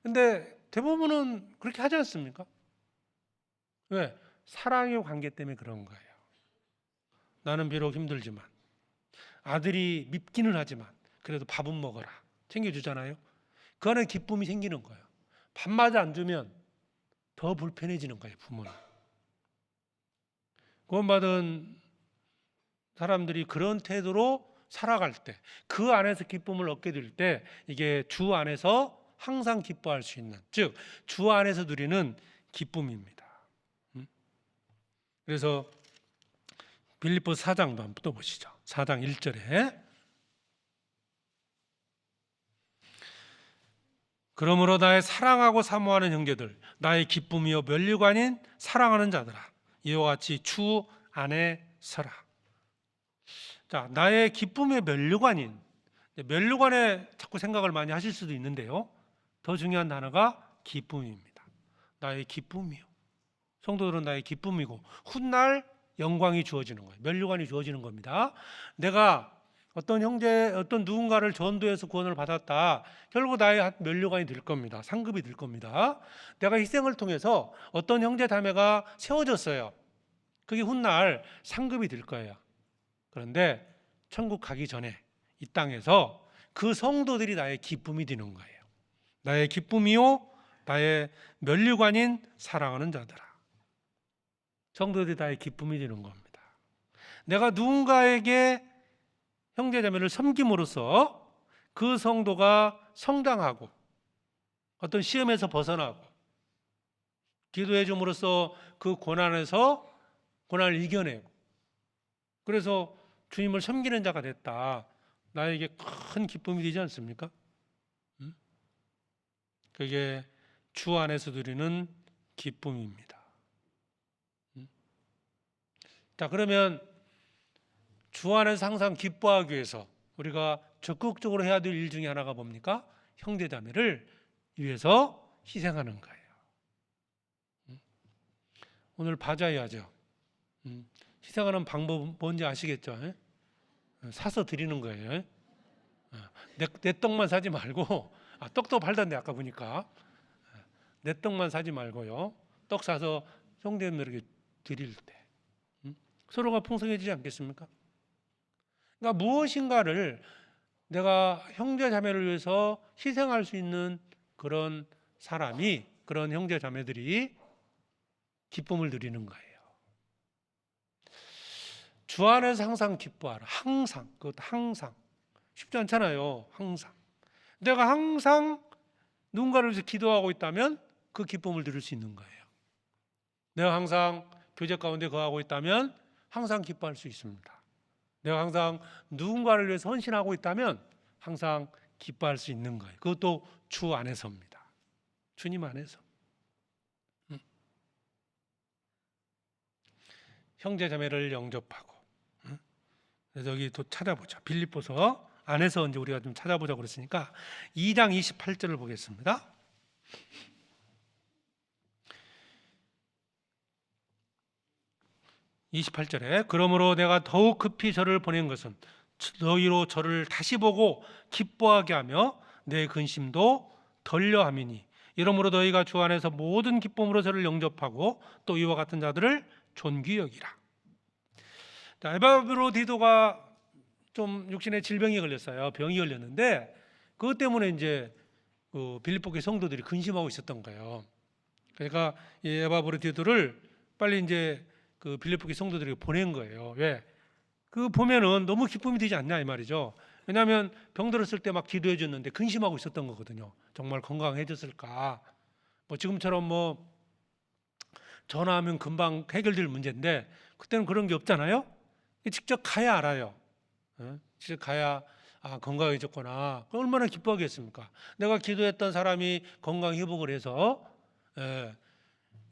근데 대부분은 그렇게 하지 않습니까? 왜? 사랑의 관계 때문에 그런 거예요. 나는 비록 힘들지만, 아들이 밉기는 하지만 그래도 밥은 먹어라. 챙겨주잖아요. 그 안에 기쁨이 생기는 거예요. 밥마저 안 주면 더 불편해지는 거예요, 부모는. 구원받은 사람들이 그런 태도로 살아갈 때, 그 안에서 기쁨을 얻게 될 때, 이게 주 안에서 항상 기뻐할 수 있는, 즉 주 안에서 누리는 기쁨입니다. 그래서 빌립보서 4장도 한번 또 보시죠. 4장 1절에 그러므로 나의 사랑하고 사모하는 형제들, 나의 기쁨이요 면류관인 사랑하는 자들아, 이와 같이 주 안에 서라. 자, 나의 기쁨의 면류관인, 면류관에 자꾸 생각을 많이 하실 수도 있는데요. 더 중요한 단어가 기쁨입니다. 나의 기쁨이요. 성도들은 나의 기쁨이고 훗날 영광이 주어지는 거예요. 면류관이 주어지는 겁니다. 내가 어떤 누군가를 전도해서 구원을 받았다. 결국 나의 면류관이 될 겁니다. 상급이 될 겁니다. 내가 희생을 통해서 어떤 형제 자매가 세워졌어요. 그게 훗날 상급이 될 거예요. 그런데 천국 가기 전에 이 땅에서 그 성도들이 나의 기쁨이 되는 거예요. 나의 기쁨이요 나의 면류관인 사랑하는 자들아. 성도들이 나의 기쁨이 되는 겁니다. 내가 누군가에게 형제자매를 섬김으로써 그 성도가 성장하고 어떤 시험에서 벗어나고 기도해 줌으로써 그 고난을 이겨내고 그래서 주님을 섬기는 자가 됐다. 나에게 큰 기쁨이 되지 않습니까? 그게 주 안에서 누리는 기쁨입니다. 자, 그러면 주 안에서 항상 기뻐하기 위해서 우리가 적극적으로 해야 될 일 중에 하나가 뭡니까? 형제자매를 위해서 희생하는 거예요. 오늘 바자회하죠. 희생하는 방법 뭔지 아시겠죠? 사서 드리는 거예요. 내 떡만 사지 말고 떡도 팔던데 아까 보니까 내 떡만 사지 말고요. 떡 사서 형제들에게 드릴 때 서로가 풍성해지지 않겠습니까? 그러니까 무엇인가를 내가 형제 자매를 위해서 희생할 수 있는 그런 사람이 그런 형제 자매들이 기쁨을 누리는 거예요. 주 안에서 항상 기뻐하라. 항상. 그것도 항상. 쉽지 않잖아요. 항상. 내가 항상 누군가를 위해서 기도하고 있다면 그 기쁨을 누릴 수 있는 거예요. 내가 항상 교제 가운데 거하고 있다면 항상 기뻐할 수 있습니다. 내가 항상 누군가를 위해서 헌신하고 있다면 항상 기뻐할 수 있는 거예요. 그것도 주 안에서입니다. 주님 안에서. 형제 자매를 영접하고. 그래서 여기 또 찾아보자. 빌립보서 안에서 이제 우리가 좀 찾아보자고 그랬으니까 2장 28절을 보겠습니다. 28절에 그러므로 내가 더욱 급히 저를 보낸 것은 너희로 저를 다시 보고 기뻐하게 하며 내 근심도 덜려 함이니 이러므로 너희가 주 안에서 모든 기쁨으로 저를 영접하고 또 이와 같은 자들을 존귀 여기라. 에바브로디도가 좀 육신의 질병이 걸렸어요. 병이 걸렸는데 그것 때문에 이제 빌립보의 성도들이 근심하고 있었던 거예요. 그러니까 이 에바브로디도를 빨리 이제 그 빌립보의 성도들에게 보낸 거예요. 왜? 그 보면은 너무 기쁨이 되지 않냐 이 말이죠. 왜냐하면 병 들었을 때 막 기도해 줬는데 근심하고 있었던 거거든요. 정말 건강해졌을까? 뭐 지금처럼 뭐 전화하면 금방 해결될 문제인데 그때는 그런 게 없잖아요. 직접 가야 알아요. 직접 가야 건강해졌구나. 얼마나 기뻐하겠습니까? 내가 기도했던 사람이 건강 회복을 해서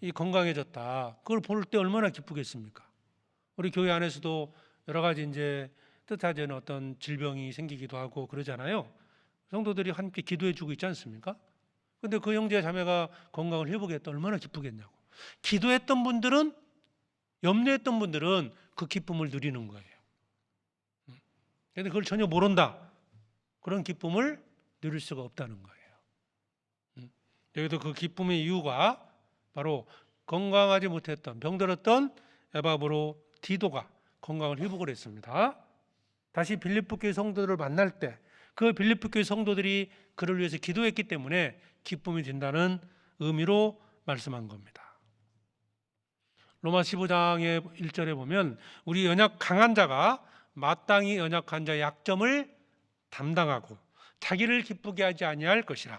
이 건강해졌다. 그걸 볼 때 얼마나 기쁘겠습니까? 우리 교회 안에서도 여러 가지 이제 뜻하지 않은 어떤 질병이 생기기도 하고 그러잖아요. 성도들이 함께 기도해주고 있지 않습니까? 근데 그 형제 자매가 건강을 회복했다 얼마나 기쁘겠냐고. 기도했던 분들은, 염려했던 분들은 그 기쁨을 누리는 거예요. 그런데 그걸 전혀 모른다. 그런 기쁨을 누릴 수가 없다는 거예요. 여기도 그 기쁨의 이유가 바로 건강하지 못했던, 병들었던 에바브로디도가 건강을 회복을 했습니다. 다시 빌립보 교회 성도들을 만날 때 그 빌립보 교회 성도들이 그를 위해서 기도했기 때문에 기쁨이 된다는 의미로 말씀한 겁니다. 로마 15장의 1절에 보면 우리 연약 강한 자가 마땅히 연약한 자의 약점을 담당하고 자기를 기쁘게 하지 아니할 것이라.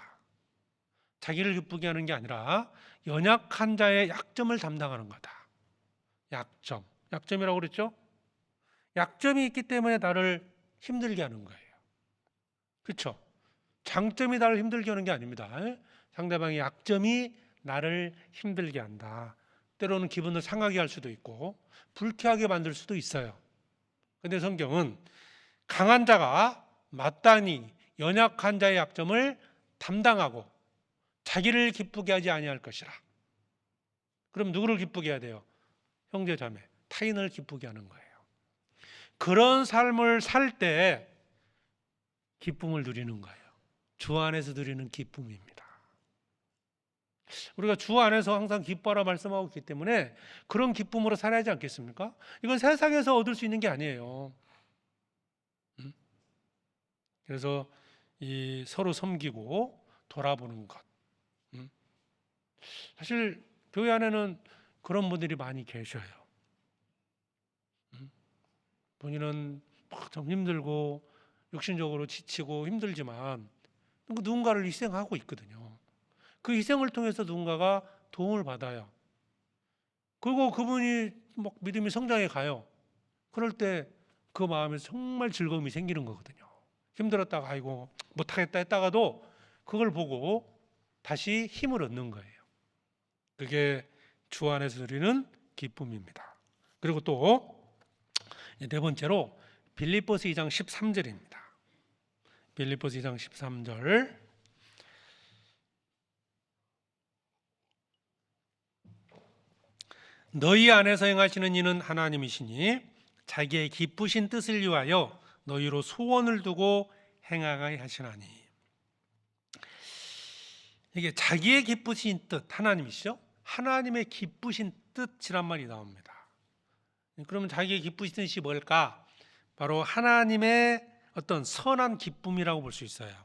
자기를 기쁘게 하는 게 아니라 연약한 자의 약점을 담당하는 거다. 약점이라고 그랬죠? 약점이 있기 때문에 나를 힘들게 하는 거예요. 그렇죠? 장점이 나를 힘들게 하는 게 아닙니다. 상대방의 약점이 나를 힘들게 한다. 때로는 기분을 상하게 할 수도 있고 불쾌하게 만들 수도 있어요. 그런데 성경은 강한 자가 마땅히 연약한 자의 약점을 담당하고 자기를 기쁘게 하지 아니할 것이라. 그럼 누구를 기쁘게 해야 돼요? 형제 자매, 타인을 기쁘게 하는 거예요. 그런 삶을 살 때 기쁨을 누리는 거예요. 주 안에서 누리는 기쁨입니다. 우리가 주 안에서 항상 기뻐하라 말씀하고 있기 때문에 그런 기쁨으로 살아야 하지 않겠습니까? 이건 세상에서 얻을 수 있는 게 아니에요. 그래서 이 서로 섬기고 돌아보는 것. 사실 교회 안에는 그런 분들이 많이 계셔요. 본인은 막 좀 힘들고 육신적으로 지치고 힘들지만 누군가를 희생하고 있거든요. 그 희생을 통해서 누군가가 도움을 받아요. 그리고 그분이 막 믿음이 성장해 가요. 그럴 때 그 마음에 정말 즐거움이 생기는 거거든요. 힘들었다가 아이고 못하겠다 했다가도 그걸 보고 다시 힘을 얻는 거예요. 그게 주 안에서 누리는 기쁨입니다. 그리고 또 네 번째로 빌립보서 2장 13절입니다. 빌립보서 2장 13절. 너희 안에서 행하시는 이는 하나님이시니 자기의 기쁘신 뜻을 위하여 너희로 소원을 두고 행하게 하시나니. 이게 자기의 기쁘신 뜻, 하나님이시죠? 하나님의 기쁘신 뜻이란 말이 나옵니다. 그러면 자기의 기쁘신 뜻이 뭘까? 바로 하나님의 어떤 선한 기쁨이라고 볼 수 있어요.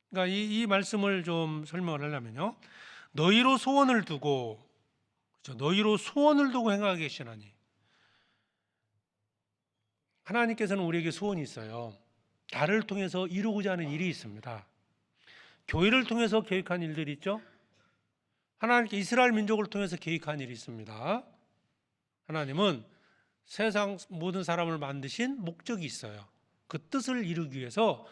그러니까 이 말씀을 좀 설명을 하려면요, 너희로 소원을 두고, 그렇죠? 너희로 소원을 두고 행하게 계시나니. 하나님께서는 우리에게 소원이 있어요. 나를 통해서 이루고자 하는 일이 있습니다. 교회를 통해서 계획한 일들이 있죠. 하나님께 이스라엘 민족을 통해서 계획한 일이 있습니다. 하나님은 세상 모든 사람을 만드신 목적이 있어요. 그 뜻을 이루기 위해서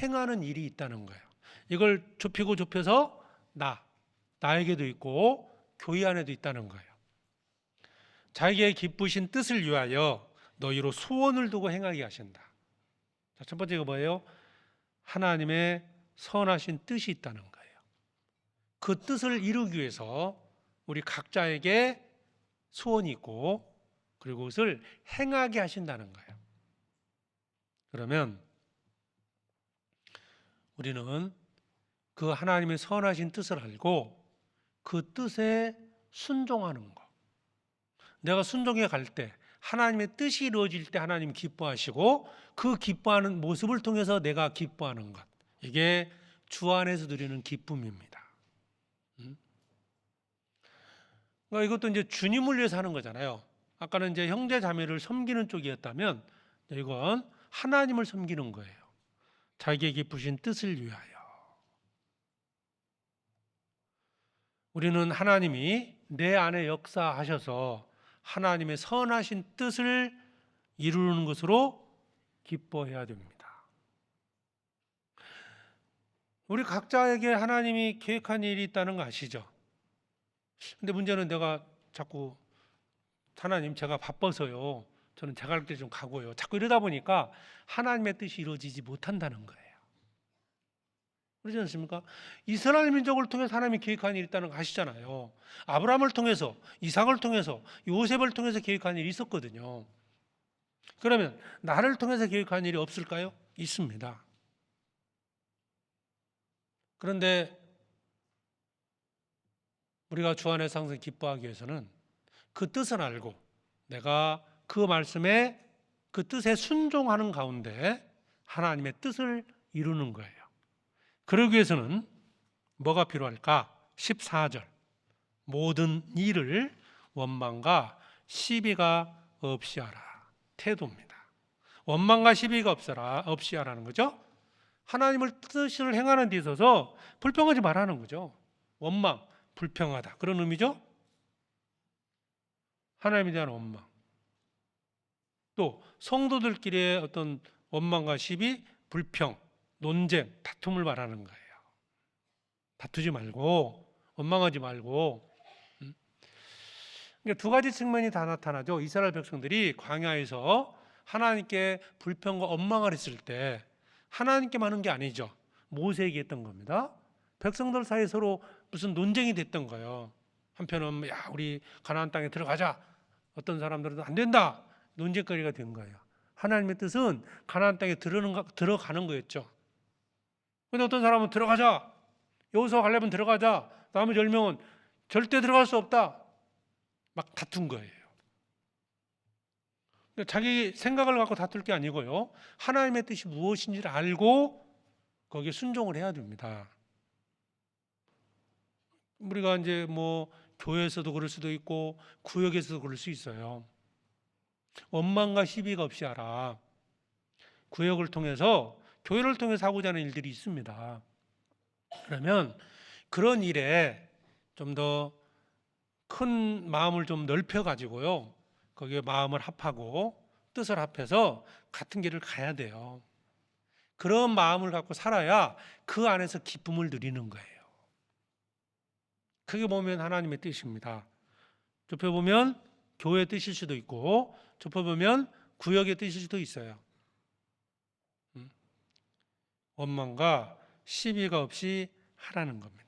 행하는 일이 있다는 거예요. 이걸 좁히고 좁혀서 나에게도 있고 교회 안에도 있다는 거예요. 자기의 기쁘신 뜻을 위하여 너희로 소원을 두고 행하게 하신다. 자, 첫 번째가 뭐예요? 하나님의 선하신 뜻이 있다는 거예요. 그 뜻을 이루기 위해서 우리 각자에게 소원이 있고 그리고 그것을 행하게 하신다는 거예요. 그러면 우리는 그 하나님의 선하신 뜻을 알고 그 뜻에 순종하는 것. 내가 순종해 갈 때 하나님의 뜻이 이루어질 때 하나님 기뻐하시고 그 기뻐하는 모습을 통해서 내가 기뻐하는 것. 이게 주 안에서 누리는 기쁨입니다. 그러니까 이것도 이제 주님을 위해서 하는 거잖아요. 아까는 이제 형제 자매를 섬기는 쪽이었다면 이건 하나님을 섬기는 거예요. 자기의 기쁘신 뜻을 위하여. 우리는 하나님이 내 안에 역사하셔서 하나님의 선하신 뜻을 이루는 것으로 기뻐해야 됩니다. 우리 각자에게 하나님이 계획한 일이 있다는 거 아시죠? 근데 문제는 내가 자꾸 하나님 제가 바빠서요. 저는 제가 할 때 좀 가고요. 자꾸 이러다 보니까 하나님의 뜻이 이루어지지 못한다는 거예요. 그렇지 않습니까? 이스라엘 민족을 통해서 하나님이 계획한 일이 있다는 거 아시잖아요. 아브라함을 통해서, 이삭을 통해서, 요셉을 통해서 계획한 일이 있었거든요. 그러면 나를 통해서 계획한 일이 없을까요? 있습니다. 그런데 우리가 주 안에서 항상 기뻐하기 위해서는 그 뜻을 알고 내가 그 말씀에 그 뜻에 순종하는 가운데 하나님의 뜻을 이루는 거예요. 그러기 위해서는 뭐가 필요할까? 14절 모든 일을 원망과 시비가 없이 하라. 태도입니다. 원망과 시비가 없이 하라는 거죠. 하나님을 뜻을 행하는 데 있어서 불평하지 말라는 거죠. 원망, 불평하다 그런 의미죠. 하나님에 대한 원망. 또 성도들끼리의 어떤 원망과 시비, 불평, 논쟁, 다툼을 말하는 거예요. 다투지 말고 원망하지 말고. 그러니까 두 가지 측면이 다 나타나죠. 이스라엘 백성들이 광야에서 하나님께 불평과 원망을 했을 때 하나님께만 하는 게 아니죠. 모세에게 했던 겁니다. 백성들 사이에 서로 무슨 논쟁이 됐던 거예요. 한편은 야 우리 가나안 땅에 들어가자. 어떤 사람들은 안 된다. 논쟁거리가 된 거예요. 하나님의 뜻은 가나안 땅에 들어가는 거였죠. 근데 어떤 사람은 들어가자. 여호수아 갈렙은 들어가자. 나머지 10명은 절대 들어갈 수 없다. 막 다툰 거예요. 자기 생각을 갖고 다툴 게 아니고요. 하나님의 뜻이 무엇인지를 알고 거기에 순종을 해야 됩니다. 우리가 이제 뭐 교회에서도 그럴 수도 있고 구역에서도 그럴 수 있어요. 원망과 시비가 없이 하라. 구역을 통해서 교회를 통해서 하고자 하는 일들이 있습니다. 그러면 그런 일에 좀 더 큰 마음을 좀 넓혀 가지고요. 거기에 마음을 합하고 뜻을 합해서 같은 길을 가야 돼요. 그런 마음을 갖고 살아야 그 안에서 기쁨을 누리는 거예요. 크게 보면 하나님의 뜻입니다. 좁혀보면 교회의 뜻일 수도 있고 좁혀보면 구역의 뜻일 수도 있어요. 원망과 시비가 없이 하라는 겁니다.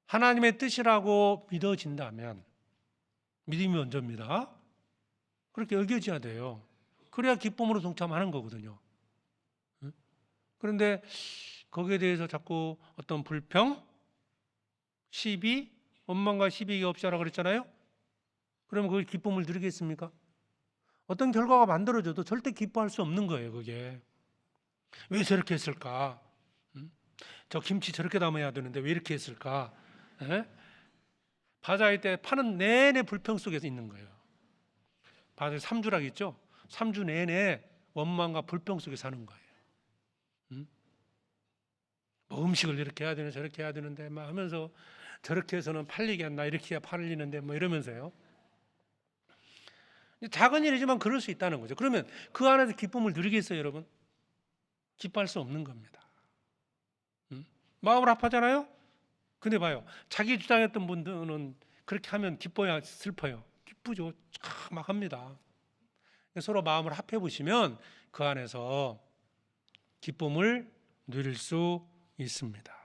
하나님의 뜻이라고 믿어진다면 믿음이 먼저입니다. 그렇게 여겨져야 돼요. 그래야 기쁨으로 동참하는 거거든요. 그런데 거기에 대해서 자꾸 어떤 불평, 시비, 원망과 시비가 없이 하라고 그랬잖아요. 그러면 그게 기쁨을 누리겠습니까? 어떤 결과가 만들어져도 절대 기뻐할 수 없는 거예요. 그게 왜 저렇게 했을까? 저 김치 저렇게 담아야 되는데 왜 이렇게 했을까? 바자회 때 파는 내내 불평 속에서 있는 거예요. 바자회 3주라고 했죠? 3주 내내 원망과 불평 속에 사는 거예요. 뭐 음식을 이렇게 해야 되는 저렇게 해야 되는데 막 하면서 저렇게 해서는 팔리겠나, 이렇게 해야 팔리는데 뭐 이러면서요. 작은 일이지만 그럴 수 있다는 거죠. 그러면 그 안에서 기쁨을 누리겠어요, 여러분? 기뻐할 수 없는 겁니다. 마음을 아파잖아요. 근데 봐요, 자기 주장했던 분들은 그렇게 하면 기뻐야 슬퍼요? 기쁘죠. 막 합니다. 서로 마음을 합해 보시면 그 안에서 기쁨을 누릴 수 있습니다.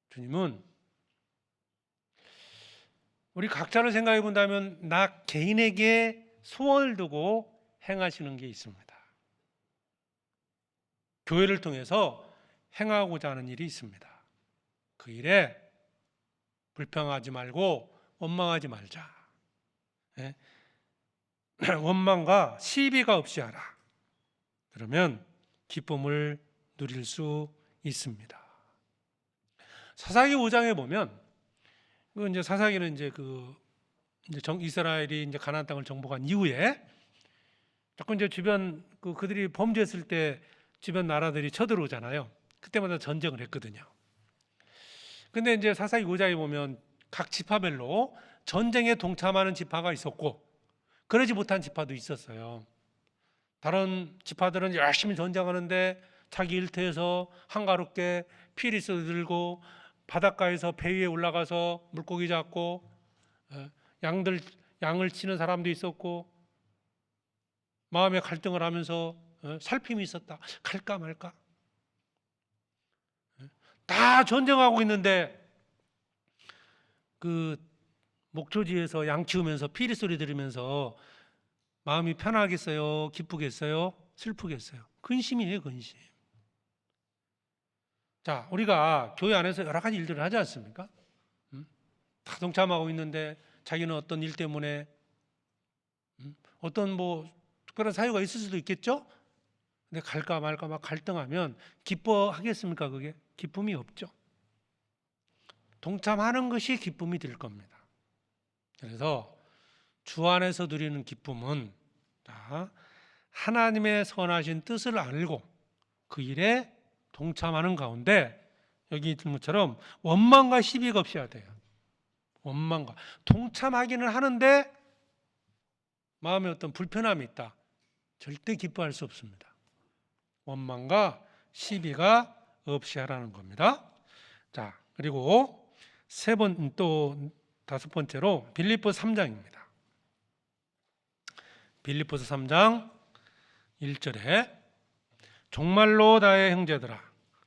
주님은 우리 각자를 생각해 본다면 나 개인에게 소원을 두고 행하시는 게 있습니다. 교회를 통해서 행하고자 하는 일이 있습니다. 그 일에 불평하지 말고 원망하지 말자. 예? 원망과 시비가 없이 하라. 그러면 기쁨을 누릴 수 있습니다. 사사기 5장에 보면 이제 사사기는 이제 이스라엘이 이제 가나안 땅을 정복한 이후에 자꾸 이제 주변 그들이 범죄했을 때 주변 나라들이 쳐들어오잖아요. 그때마다 전쟁을 했거든요. 근데 이제 사사기 5장에 보면 각 지파별로 전쟁에 동참하는 지파가 있었고 그러지 못한 지파도 있었어요. 다른 지파들은 열심히 전쟁하는데 자기 일터에서 한가롭게 피리스를 들고 바닷가에서 배 위에 올라가서 물고기 잡고 양을 치는 사람도 있었고 마음의 갈등을 하면서 살핌이 있었다. 갈까 말까. 다 전쟁하고 있는데 그 목초지에서 양 치우면서 피리 소리 들으면서 마음이 편하겠어요? 기쁘겠어요? 슬프겠어요? 근심이에요, 근심. 자, 우리가 교회 안에서 여러 가지 일들을 하지 않습니까? 다 동참하고 있는데 자기는 어떤 일 때문에 어떤 특별한 사유가 있을 수도 있겠죠? 근데 갈까 말까 막 갈등하면 기뻐하겠습니까? 그게 기쁨이 없죠. 동참하는 것이 기쁨이 될 겁니다. 그래서 주 안에서 누리는 기쁨은 하나님의 선하신 뜻을 알고 그 일에 동참하는 가운데 여기 있는 것처럼 원망과 시비가 없이 해야 돼요. 원망과 동참하기는 하는데 마음에 어떤 불편함이 있다. 절대 기뻐할 수 없습니다. 원망과 시비가 없이 하라는 겁니다. 자, 그리고 다섯 번째로 빌립보서 3장입니다. 빌립보서 3장 1절에 정말로 나의 형제들아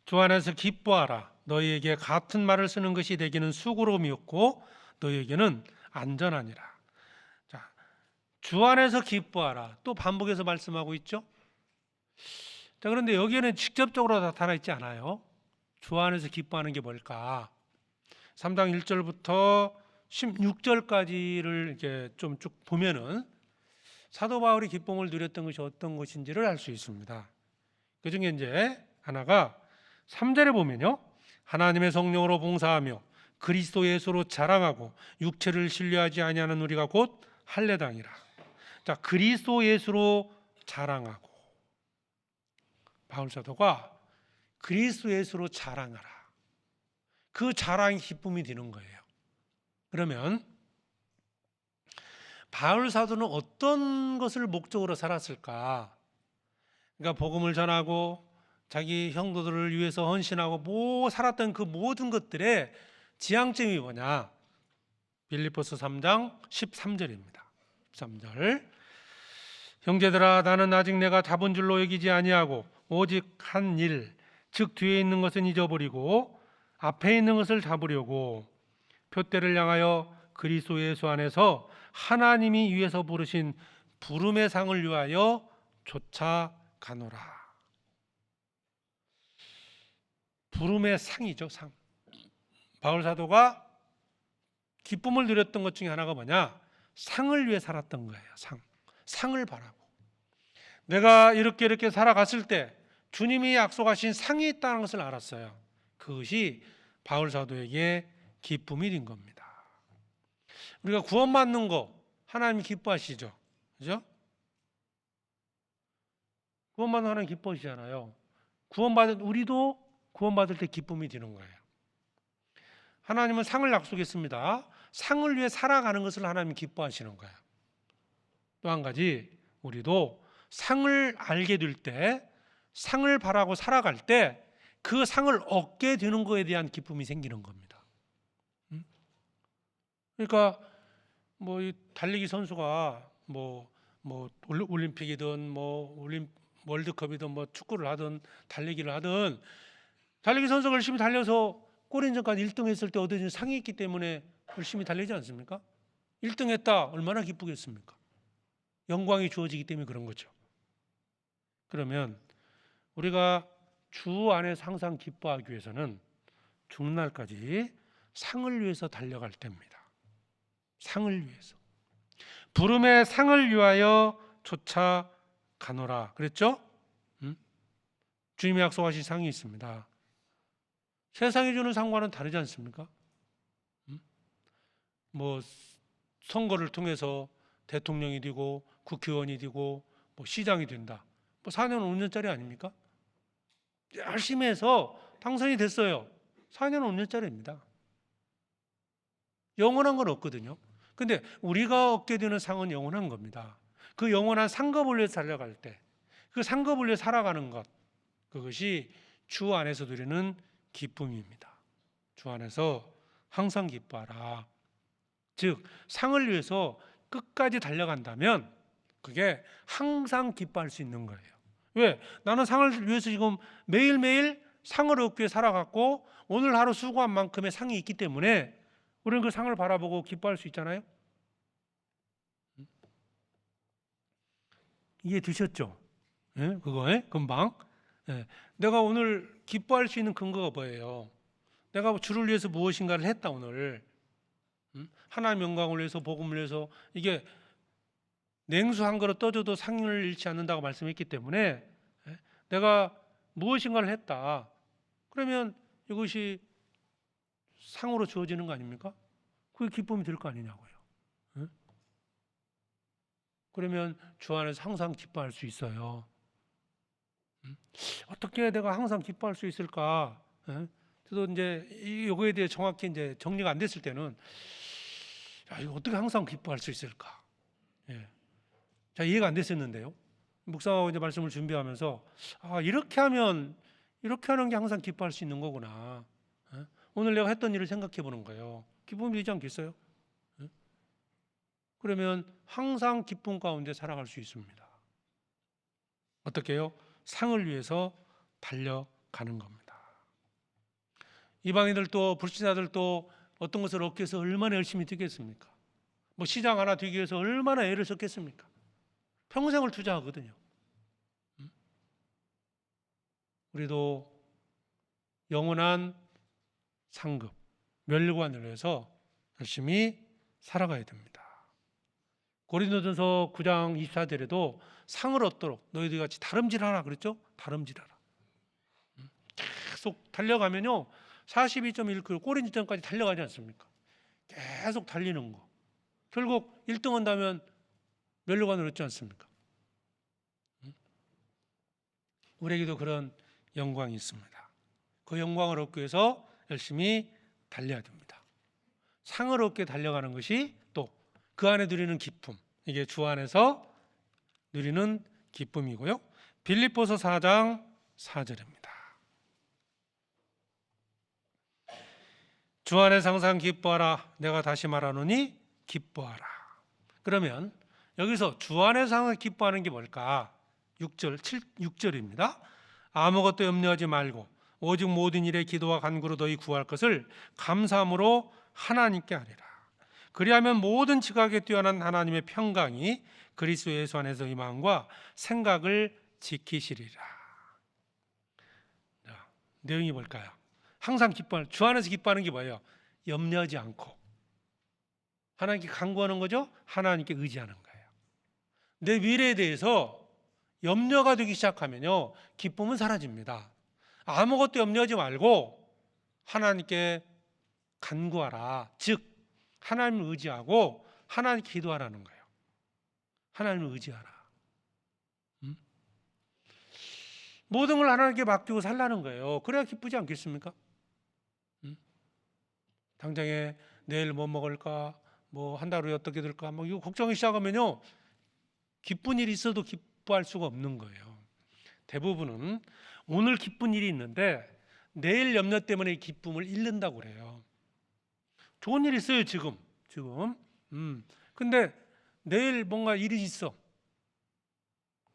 주 안에서 기뻐하라. 너희에게 같은 말을 쓰는 것이 되기는 수고로움이었고 너희에게는 안전하니라. 자, 주 안에서 기뻐하라. 또 반복해서 말씀하고 있죠. 자, 그런데 여기에는 직접적으로 나타나 있지 않아요. 주 안에서 기뻐하는 게 뭘까? 3장 1절부터 16절까지를 이렇게 좀 쭉 보면은 사도 바울이 기쁨을 누렸던 것이 어떤 것인지를 알 수 있습니다. 그 중에 이제 하나가 3절에 보면요. 하나님의 성령으로 봉사하며 그리스도 예수로 자랑하고 육체를 신뢰하지 아니하는 우리가 곧 할례당이라. 자, 그리스도 예수로 자랑하고 바울 사도가 그리스도 예수로 자랑하라. 그 자랑이 기쁨이 되는 거예요. 그러면 바울 사도는 어떤 것을 목적으로 살았을까? 그러니까 복음을 전하고 자기 형도들을 위해서 헌신하고 살았던 그 모든 것들의 지향점이 뭐냐? 빌립보서 3장 13절입니다. 13절. 형제들아 나는 아직 내가 잡은 줄로 여기지 아니하고 오직 한 일, 즉 뒤에 있는 것은 잊어버리고 앞에 있는 것을 잡으려고 표대를 향하여 그리스도 예수 안에서 하나님이 위에서 부르신 부름의 상을 위하여 쫓아가노라. 부름의 상이죠, 상. 바울 사도가 기쁨을 누렸던 것 중에 하나가 뭐냐? 상을 위해 살았던 거예요. 상을 바라고. 내가 이렇게 살아갔을 때 주님이 약속하신 상이 있다는 것을 알았어요. 그것이 바울 사도에게 기쁨이 된 겁니다. 우리가 구원받는 거 하나님이 기뻐하시죠, 그죠? 구원받는 하나님 기뻐하시잖아요. 우리도 구원받을 때 기쁨이 드는 거예요. 하나님은 상을 약속했습니다. 상을 위해 살아가는 것을 하나님이 기뻐하시는 거예요. 또 한 가지, 우리도 상을 알게 될 때, 상을 바라고 살아갈 때 그 상을 얻게 되는 것에 대한 기쁨이 생기는 겁니다. 그러니까 이 달리기 선수가 올림픽이든 월드컵이든 축구를 하든 달리기를 하든 달리기 선수가 열심히 달려서 골인전까지 1등 했을 때 얻어진 상이 있기 때문에 열심히 달리지 않습니까? 1등 했다, 얼마나 기쁘겠습니까? 영광이 주어지기 때문에 그런 거죠. 그러면 우리가 주 안에서 항상 기뻐하기 위해서는 죽는 날까지 상을 위해서 달려갈 때입니다. 상을 위해서. 부름의 상을 위하여 쫓아가노라 그랬죠? 주님이 약속하신 상이 있습니다. 세상이 주는 상과는 다르지 않습니까? 선거를 통해서 대통령이 되고 국회의원이 되고 시장이 된다. 4년 5년짜리 아닙니까? 열심히 해서 당선이 됐어요. 4년 5년짜리입니다. 영원한 건 없거든요. 근데 우리가 얻게 되는 상은 영원한 겁니다. 그 영원한 상급을 위해 살아갈 때, 그 상급을 위해 살아가는 것, 그것이 주 안에서 누리는 기쁨입니다. 주 안에서 항상 기뻐하라. 즉 상을 위해서 끝까지 달려간다면 그게 항상 기뻐할 수 있는 거예요. 왜? 나는 상을 위해서 지금 매일매일 상을 얻기 위해 살아갔고 오늘 하루 수고한 만큼의 상이 있기 때문에 우리는 그 상을 바라보고 기뻐할 수 있잖아요. 이해 되셨죠? 예? 그거 금방. 예. 내가 오늘 기뻐할 수 있는 근거가 뭐예요? 내가 주를 위해서 무엇인가를 했다 오늘. 하나님 영광을 위해서 복음을 위해서 이게 냉수 한 그릇 떠줘도 상을 잃지 않는다고 말씀했기 때문에 내가 무엇인가를 했다. 그러면 이것이 상으로 주어지는 거 아닙니까? 그게 기쁨이 될 거 아니냐고요. 그러면 주 안에서 항상 기뻐할 수 있어요. 어떻게 내가 항상 기뻐할 수 있을까? 저도 이제 이거에 대해 정확히 이제 정리가 안 됐을 때는 이거 어떻게 항상 기뻐할 수 있을까? 자, 이해가 안 됐었는데요. 묵상하고 이제 말씀을 준비하면서 이렇게 하면 이렇게 하는 게 항상 기뻐할 수 있는 거구나. 오늘 내가 했던 일을 생각해 보는 거예요. 기쁨이 되지 않겠어요? 그러면 항상 기쁨 가운데 살아갈 수 있습니다. 어떻게 해요? 상을 위해서 달려가는 겁니다. 이방인들도 불신자들도 어떤 것을 얻기 위해서 얼마나 열심히 뛰겠습니까? 시장 하나 되기 위해서 얼마나 애를 썼겠습니까? 평생을 투자하거든요. 우리도 영원한 상급, 멸관을 위해서 열심히 살아가야 됩니다. 고린도전서 9장 24절에도 상을 얻도록 너희들 같이 다름질하라 그랬죠? 다름질하라. 계속 달려가면요 42.1km 꼬린지점까지 달려가지 않습니까? 계속 달리는 거. 결국 1등 한다면 멸관을 얻지 않습니까? 우리에게도 그런 영광이 있습니다. 그 영광을 얻기 위해서 열심히 달려야 됩니다. 상을 얻게 달려가는 것이 또 그 안에 누리는 기쁨, 이게 주 안에서 누리는 기쁨이고요. 빌립보서 4장 4절입니다. 주 안에서 항상 기뻐하라. 내가 다시 말하노니 기뻐하라. 그러면 여기서 주 안에서 항상 기뻐하는 게 뭘까? 6절입니다. 아무것도 염려하지 말고 오직 모든 일에 기도와 간구로 너희 구할 것을 감사함으로 하나님께 하리라. 그리하면 모든 지각에 뛰어난 하나님의 평강이 그리스도 예수 안에서 이 마음과 생각을 지키시리라. 자, 내용이 뭘까요? 항상 기뻐하는, 주 안에서 기뻐하는 게 뭐예요? 염려하지 않고 하나님께 간구하는 거죠. 하나님께 의지하는 거예요. 내 미래에 대해서 염려가 되기 시작하면요 기쁨은 사라집니다. 아무것도 염려하지 말고 하나님께 간구하라. 즉 하나님을 의지하고 하나님께 기도하라는 거예요. 하나님을 의지하라. 모든 걸 하나님께 맡기고 살라는 거예요. 그래야 기쁘지 않겠습니까? 당장에 내일 뭐 먹을까, 뭐 한 달 후에 어떻게 될까, 뭐 이거 걱정이 시작하면요, 기쁜 일이 있어도 기뻐할 수가 없는 거예요. 대부분은 오늘 기쁜 일이 있는데 내일 염려 때문에 기쁨을 잃는다고 그래요. 좋은 일이 있어요, 지금. 근데 내일 뭔가 일이 있어.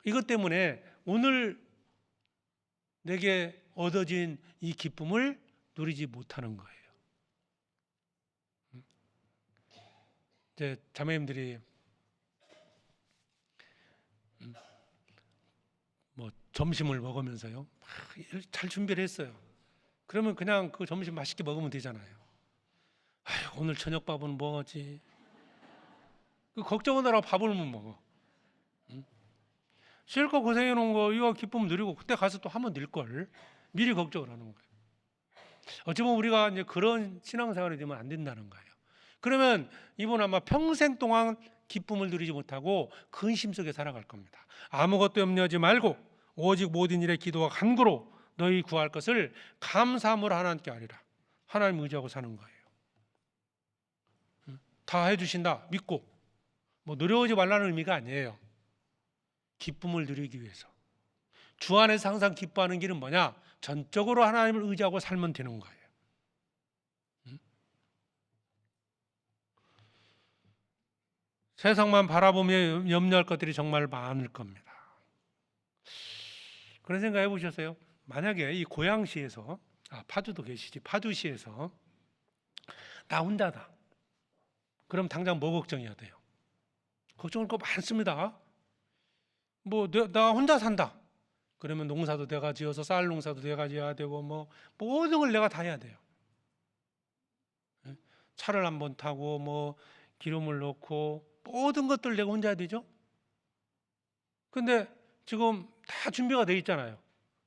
이것 때문에 오늘 내게 얻어진 이 기쁨을 누리지 못하는 거예요. 이제 자매님들이 뭐 점심을 먹으면서요, 잘 준비를 했어요. 그러면 그냥 그 점심 맛있게 먹으면 되잖아요. 아유, 오늘 저녁밥은 뭐지? 그 걱정하느라 밥을 못 먹어. 실컷 고생해 놓은 거 이거 기쁨 누리고 그때 가서 또 하면 될 걸. 미리 걱정을 하는 거예요. 어찌 보면 우리가 이제 그런 신앙생활이 되면 안 된다는 거예요. 그러면 이분 아마 평생 동안 기쁨을 누리지 못하고 근심 속에 살아갈 겁니다. 아무것도 염려하지 말고 오직 모든 일에 기도와 간구로 너희 구할 것을 감사함으로 하나님께 아뢰라. 하나님 의지하고 사는 거예요. 다 해주신다 믿고, 뭐 노려오지 말라는 의미가 아니에요. 기쁨을 누리기 위해서. 주 안에서 항상 기뻐하는 길은 뭐냐? 전적으로 하나님을 의지하고 살면 되는 거예요. 세상만 바라보며 염려할 것들이 정말 많을 겁니다. 그런 생각 해보셨어요? 만약에 이 고양시에서, 파주도 계시지, 파주시에서 나 혼자다. 그럼 당장 뭐 걱정해야 돼요? 걱정할 거 많습니다. 뭐 나 혼자 산다. 그러면 농사도 내가 지어서 쌀 농사도 내가 지어야 되고 뭐 모든 걸 내가 다 해야 돼요. 차를 한번 타고 뭐 기름을 넣고 모든 것들 내가 혼자 해야 되죠. 근데 지금 다 준비가 돼 있잖아요.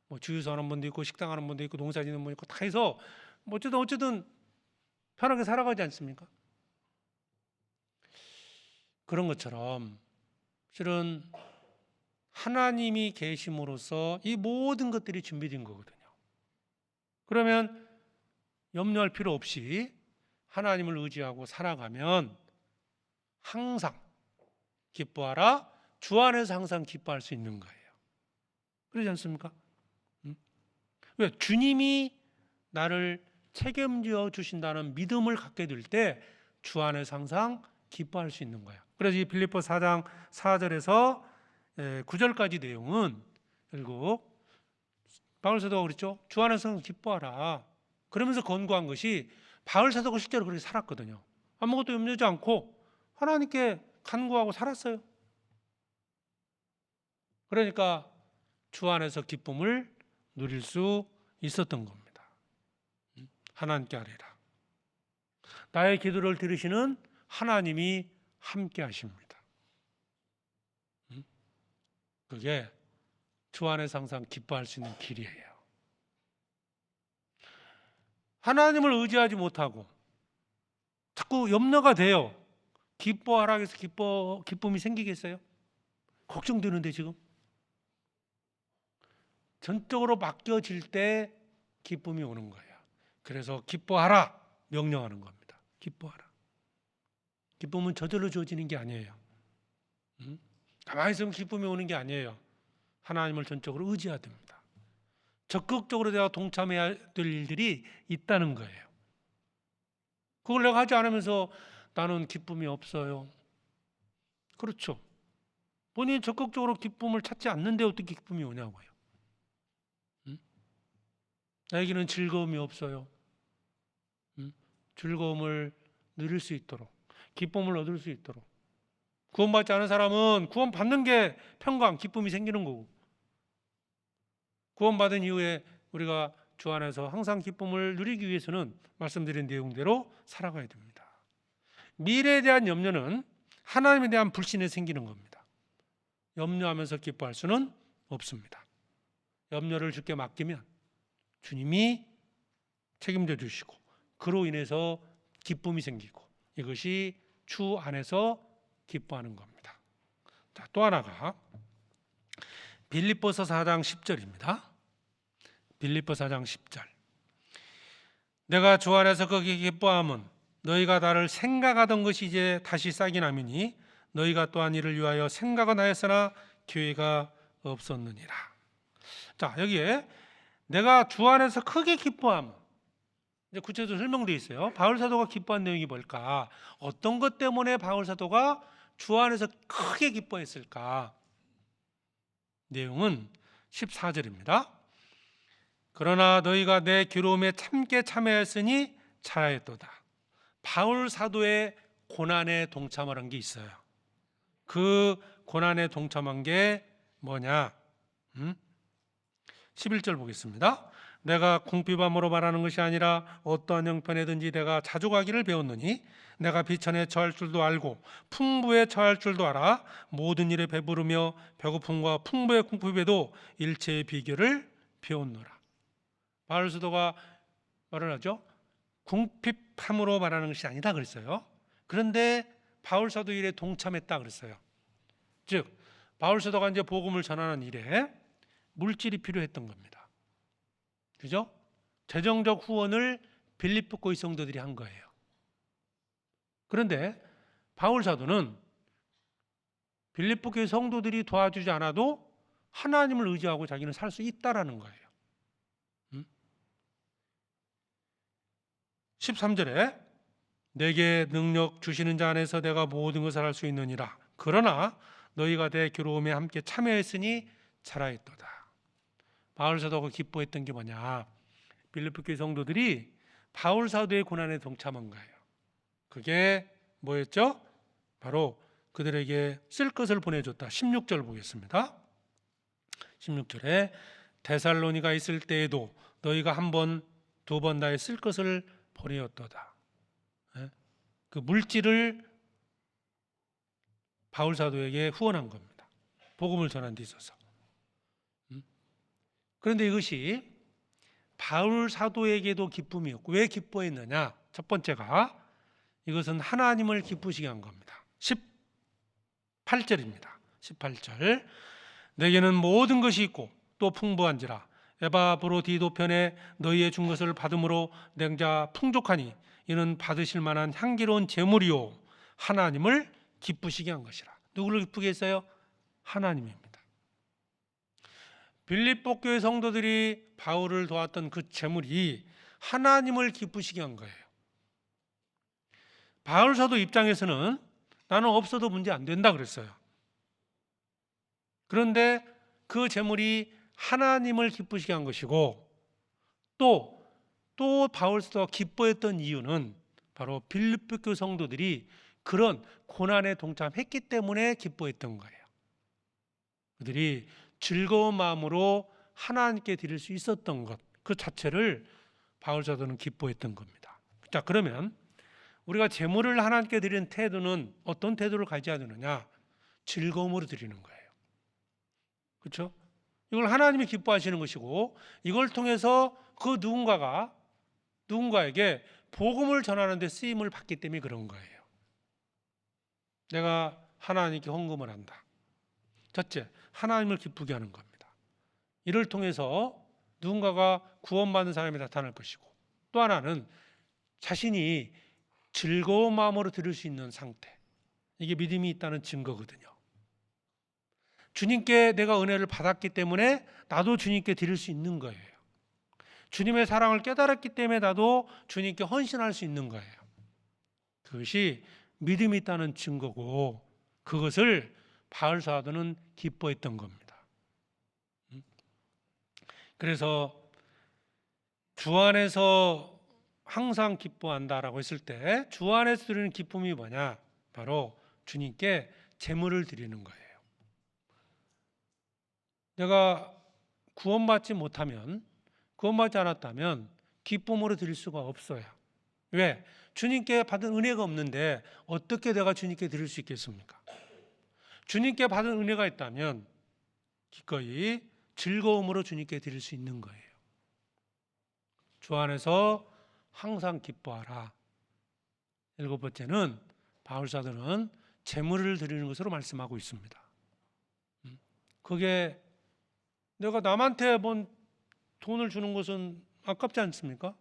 뭐 주유소 하는 분도 있고 식당 하는 분도 있고 농사 짓는 분 있고 다 해서 뭐 어쨌든 편하게 살아가지 않습니까? 그런 것처럼 실은 하나님이 계심으로써 이 모든 것들이 준비된 거거든요. 그러면 염려할 필요 없이 하나님을 의지하고 살아가면 항상 기뻐하라. 주 안에서 항상 기뻐할 수 있는 거예요. 그러지 않습니까? 왜? 주님이 나를 책임져 주신다는 믿음을 갖게 될 때 주 안에서 항상 기뻐할 수 있는 거예요. 그래서 이 빌립보 4장 4절에서 9절까지 내용은 결국 바울 사도가 그랬죠. 주 안에서 기뻐하라. 그러면서 권고한 것이 바울 사도가 실제로 그렇게 살았거든요. 아무것도 염려하지 않고 하나님께 간구하고 살았어요. 그러니까 주 안에서 기쁨을 누릴 수 있었던 겁니다. 하나님께 아뢰라. 나의 기도를 들으시는 하나님이 함께 하십니다. 그게 주 안에서 항상 기뻐할 수 있는 길이에요. 하나님을 의지하지 못하고 자꾸 염려가 돼요. 기뻐하라 해서 기쁨이 생기겠어요? 걱정되는데 지금 전적으로 맡겨질 때 기쁨이 오는 거예요. 그래서 기뻐하라 명령하는 겁니다. 기뻐하라. 기쁨은 저절로 주어지는 게 아니에요. 가만히 있으면 기쁨이 오는 게 아니에요. 하나님을 전적으로 의지해야 됩니다. 적극적으로 내가 동참해야 될 일들이 있다는 거예요. 그걸 내가 하지 않으면서 나는 기쁨이 없어요. 그렇죠. 본인이 적극적으로 기쁨을 찾지 않는데 어떻게 기쁨이 오냐고요. 나에게는 즐거움이 없어요. 즐거움을 누릴 수 있도록, 기쁨을 얻을 수 있도록. 구원받지 않은 사람은 구원받는 게 평강, 기쁨이 생기는 거고, 구원받은 이후에 우리가 주 안에서 항상 기쁨을 누리기 위해서는 말씀드린 내용대로 살아가야 됩니다. 미래에 대한 염려는 하나님에 대한 불신에 생기는 겁니다. 염려하면서 기뻐할 수는 없습니다. 염려를 주께 맡기면 주님이 책임져 주시고 그로 인해서 기쁨이 생기고 이것이 주 안에서 기뻐하는 겁니다. 자, 또 하나가 빌립보서 4장 10절입니다. 빌립보 4장 10절. 내가 주 안에서 거기 기뻐함은 너희가 나를 생각하던 것이 이제 다시 싹이 나미니 너희가 또한 이를 위하여 생각은 하였으나 기회가 없었느니라. 자, 여기에 내가 주 안에서 크게 기뻐함, 이제 구체적으로 설명되어 있어요. 바울 사도가 기뻐한 내용이 뭘까? 어떤 것 때문에 바울 사도가 주 안에서 크게 기뻐했을까? 내용은 14절입니다. 그러나 너희가 내 괴로움에 참게 참여했으니 잘하였도다. 바울 사도의 고난에 동참한 게 있어요. 그 고난에 동참한 게 뭐냐? 11절 보겠습니다. 내가 궁핍함으로 말하는 것이 아니라 어떠한 형편에든지 내가 자족하기를 배웠느니 내가 비천에 처할 줄도 알고 풍부에 처할 줄도 알아 모든 일에 배부르며 배고픔과 풍부의 궁핍에도 일체의 비결을 배웠노라. 바울 사도가 말을 하죠. 궁핍함으로 말하는 것이 아니다 그랬어요. 그런데 바울 사도 일에 동참했다 그랬어요. 즉 바울 사도가 이제 복음을 전하는 일에 물질이 필요했던 겁니다. 그죠? 재정적 후원을 빌립보 교회 성도들이 한 거예요. 그런데 바울 사도는 빌립보 교회 성도들이 도와주지 않아도 하나님을 의지하고 자기는 살 수 있다라는 거예요. 13절에 내게 능력 주시는 자 안에서 내가 모든 것을 할 수 있느니라. 그러나 너희가 내 괴로움에 함께 참여했으니 잘하였도다. 바울 사도가 기뻐했던 게 뭐냐? 빌립보 교회 성도들이 바울 사도의 고난에 동참한 거예요. 그게 뭐였죠? 바로 그들에게 쓸 것을 보내줬다. 16절 보겠습니다. 16절에 데살로니가 있을 때에도 너희가 한 번, 두 번 나의 쓸 것을 보내었도다. 그 물질을 바울 사도에게 후원한 겁니다. 복음을 전한 데 있어서. 그런데 이것이 바울 사도에게도 기쁨이었고 왜 기뻐했느냐? 첫 번째가 이것은 하나님을 기쁘시게 한 겁니다. 18절입니다. 18절 내게는 모든 것이 있고 또 풍부한지라 에바브로디도 편에 너희의 준 것을 받음으로 냉자 풍족하니 이는 받으실 만한 향기로운 제물이요 하나님을 기쁘시게 한 것이라. 누구를 기쁘게 했어요? 하나님입니다. 빌립보 교회 성도들이 바울을 도왔던 그 제물이 하나님을 기쁘시게 한 거예요. 바울 사도 입장에서는 나는 없어도 문제 안 된다 그랬어요. 그런데 그 제물이 하나님을 기쁘시게 한 것이고 또 바울 사도가 기뻐했던 이유는 바로 빌립보 교회 성도들이 그런 고난에 동참했기 때문에 기뻐했던 거예요. 그들이 즐거운 마음으로 하나님께 드릴 수 있었던 것, 그 자체를 바울 사도는 기뻐했던 겁니다. 자, 그러면 우리가 제물을 하나님께 드리는 태도는 어떤 태도를 가져야 되느냐? 즐거움으로 드리는 거예요. 그렇죠? 이걸 하나님이 기뻐하시는 것이고 이걸 통해서 그 누군가에게 복음을 전하는 데 쓰임을 받기 때문에 그런 거예요. 내가 하나님께 헌금을 한다. 첫째, 하나님을 기쁘게 하는 겁니다. 이를 통해서 누군가가 구원받는 사람이 나타날 것이고 또 하나는 자신이 즐거운 마음으로 드릴 수 있는 상태. 이게 믿음이 있다는 증거거든요. 주님께 내가 은혜를 받았기 때문에 나도 주님께 드릴 수 있는 거예요. 주님의 사랑을 깨달았기 때문에 나도 주님께 헌신할 수 있는 거예요. 그것이 믿음이 있다는 증거고 그것을 바울 사도는 기뻐했던 겁니다. 그래서 주 안에서 항상 기뻐한다라고 했을 때 주 안에서 드리는 기쁨이 뭐냐? 바로 주님께 제물을 드리는 거예요. 내가 구원받지 않았다면 기쁨으로 드릴 수가 없어요. 왜? 주님께 받은 은혜가 없는데 어떻게 내가 주님께 드릴 수 있겠습니까? 주님께 받은 은혜가 있다면 기꺼이 즐거움으로 주님께 드릴 수 있는 거예요. 주 안에서 항상 기뻐하라. 7번째는 바울 사도는 제물을 드리는 것으로 말씀하고 있습니다. 그게 내가 남한테 돈을 주는 것은 아깝지 않습니까?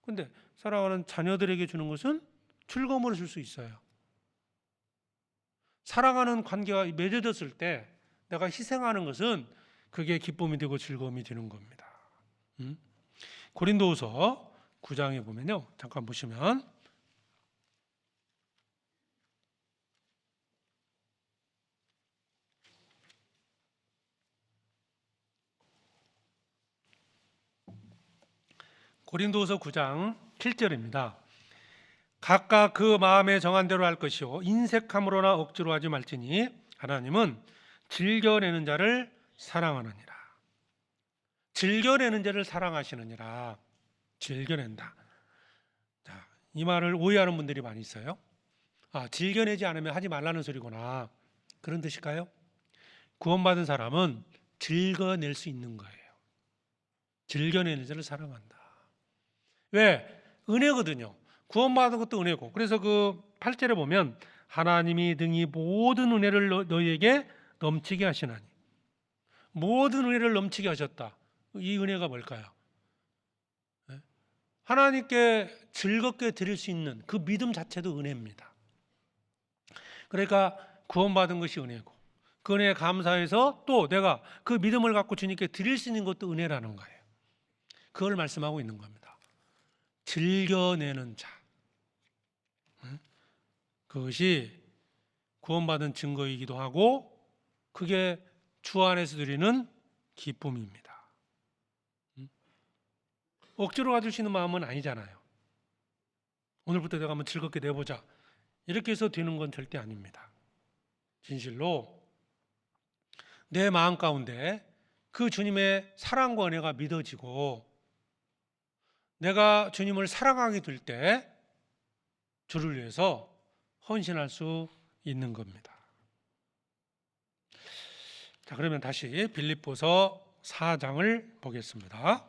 근데 사랑하는 자녀들에게 주는 것은 즐거움으로 줄 수 있어요. 사랑하는 관계가 맺어졌을 때 내가 희생하는 것은 그게 기쁨이 되고 즐거움이 되는 겁니다. 고린도후서 9장에 보면요, 잠깐 보시면 고린도후서 9장 7절입니다. 각각 그 마음에 정한 대로 할 것이요 인색함으로나 억지로 하지 말지니 하나님은 즐겨내는 자를 사랑하느니라. 즐겨내는 자를 사랑하시느니라. 즐겨낸다. 자, 이 말을 오해하는 분들이 많이 있어요. 즐겨내지 않으면 하지 말라는 소리구나, 그런 뜻일까요? 구원받은 사람은 즐겨낼 수 있는 거예요. 즐겨내는 자를 사랑한다. 왜? 은혜거든요. 구원받은 것도 은혜고. 그래서 그 8절에 보면 하나님이 등이 모든 은혜를 너희에게 넘치게 하시나니, 모든 은혜를 넘치게 하셨다. 이 은혜가 뭘까요? 하나님께 즐겁게 드릴 수 있는 그 믿음 자체도 은혜입니다. 그러니까 구원받은 것이 은혜고, 그 은혜에 감사해서 또 내가 그 믿음을 갖고 주님께 드릴 수 있는 것도 은혜라는 거예요. 그걸 말씀하고 있는 겁니다. 즐겨내는 자, 그것이 구원받은 증거이기도 하고 그게 주 안에서 드리는 기쁨입니다. 억지로 가질 수 있는 마음은 아니잖아요. 오늘부터 내가 한번 즐겁게 내보자, 이렇게 해서 되는 건 절대 아닙니다. 진실로 내 마음 가운데 그 주님의 사랑과 은혜가 믿어지고 내가 주님을 사랑하게 될 때 주를 위해서 헌신할 수 있는 겁니다. 자, 그러면 다시 빌립보서 4장을 보겠습니다.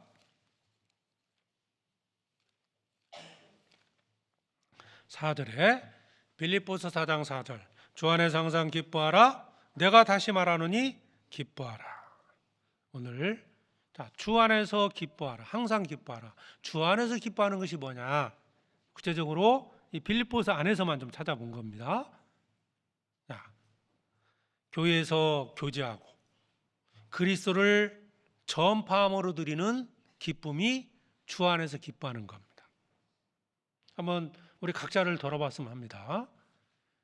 4절에 빌립보서 4장 4절, 주 안에서 항상 기뻐하라. 내가 다시 말하노니 기뻐하라. 오늘 주 안에서 기뻐하라, 항상 기뻐하라. 주 안에서 기뻐하는 것이 뭐냐? 구체적으로 이 빌립보서 안에서만 좀 찾아본 겁니다. 교회에서 교제하고 그리스도를 전파함으로 드리는 기쁨이 주 안에서 기뻐하는 겁니다. 한번 우리 각자를 돌아봤으면 합니다.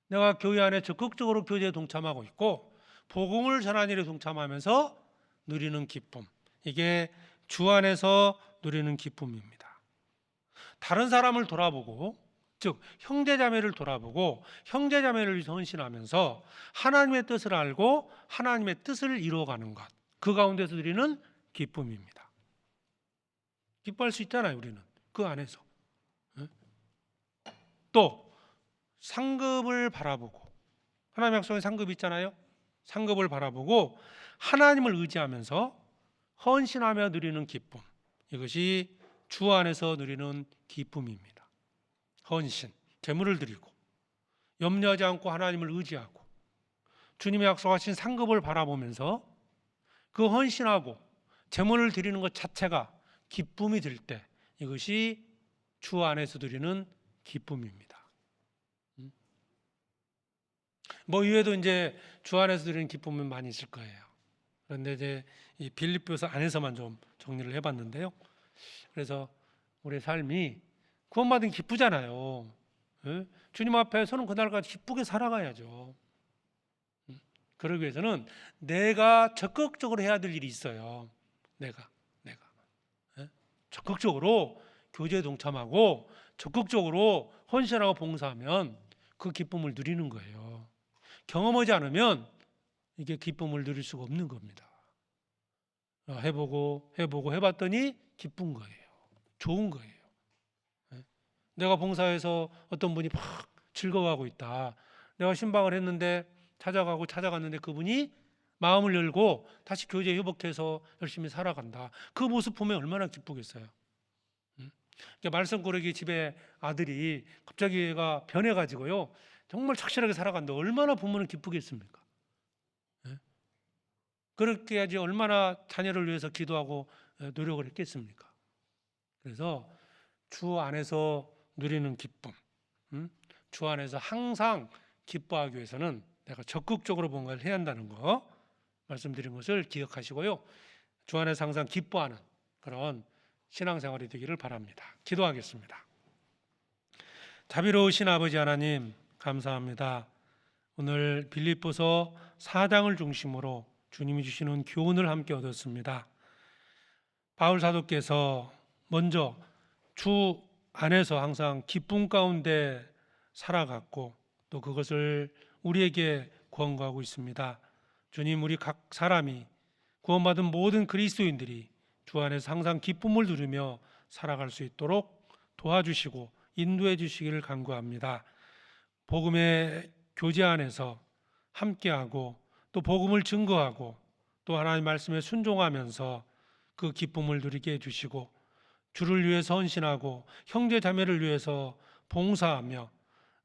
내가 교회 안에 적극적으로 교제에 동참하고 있고 복음을 전하는 일에 동참하면서 누리는 기쁨, 이게 주 안에서 누리는 기쁨입니다. 다른 사람을 돌아보고, 즉 형제자매를 돌아보고 형제자매를 위해서 헌신하면서 하나님의 뜻을 알고 하나님의 뜻을 이루어가는 것, 그 가운데서 드리는 기쁨입니다. 기뻐할 수 있잖아요, 우리는 그 안에서. 또 상급을 바라보고, 하나님의 약속의 상급이 있잖아요. 상급을 바라보고 하나님을 의지하면서 헌신하며 누리는 기쁨, 이것이 주 안에서 누리는 기쁨입니다. 헌신, 재물을 드리고 염려하지 않고 하나님을 의지하고 주님의 약속하신 상급을 바라보면서 그 헌신하고 재물을 드리는 것 자체가 기쁨이 될 때, 이것이 주 안에서 드리는 기쁨입니다. 뭐 이외에도 이제 주 안에서 드리는 기쁨은 많이 있을 거예요. 그런데 이제 이 빌립보서 안에서만 좀 정리를 해봤는데요. 그래서 우리 삶이 구원받은 기쁘잖아요. 주님 앞에 서는 그날까지 기쁘게 살아가야죠. 그러기 위해서는 내가 적극적으로 해야 될 일이 있어요. 내가 적극적으로 교제에 동참하고 적극적으로 헌신하고 봉사하면 그 기쁨을 누리는 거예요. 경험하지 않으면 이게 기쁨을 누릴 수가 없는 겁니다. 해보고 해봤더니 기쁜 거예요. 좋은 거예요. 내가 봉사해서 어떤 분이 막 즐거워하고 있다. 내가 신방을 했는데 찾아갔는데 그분이 마음을 열고 다시 교제 회복해서 열심히 살아간다. 그 모습 보면 얼마나 기쁘겠어요. 말썽 꾸러기 집에 아들이 갑자기 얘가 변해가지고요, 정말 착실하게 살아간다. 얼마나 부모는 기쁘겠습니까? 그렇게 해야지 얼마나 자녀를 위해서 기도하고 노력을 했겠습니까? 그래서 주 안에서 누리는 기쁨, 주 안에서 항상 기뻐하기 위해서는 내가 적극적으로 뭔가를 해야 한다는 거 말씀드린 것을 기억하시고요. 주 안에서 항상 기뻐하는 그런 신앙생활이 되기를 바랍니다. 기도하겠습니다. 자비로우신 아버지 하나님 감사합니다. 오늘 빌립보서 4장을 중심으로 주님이 주시는 교훈을 함께 얻었습니다. 바울 사도께서 먼저 주 안에서 항상 기쁨 가운데 살아갔고 또 그것을 우리에게 권고하고 있습니다. 주님, 우리 각 사람이 구원받은 모든 그리스도인들이 주 안에서 항상 기쁨을 누리며 살아갈 수 있도록 도와주시고 인도해 주시기를 간구합니다. 복음의 교제 안에서 함께하고 또 복음을 증거하고 또 하나님 말씀에 순종하면서 그 기쁨을 누리게 해주시고 주를 위해서 헌신하고 형제 자매를 위해서 봉사하며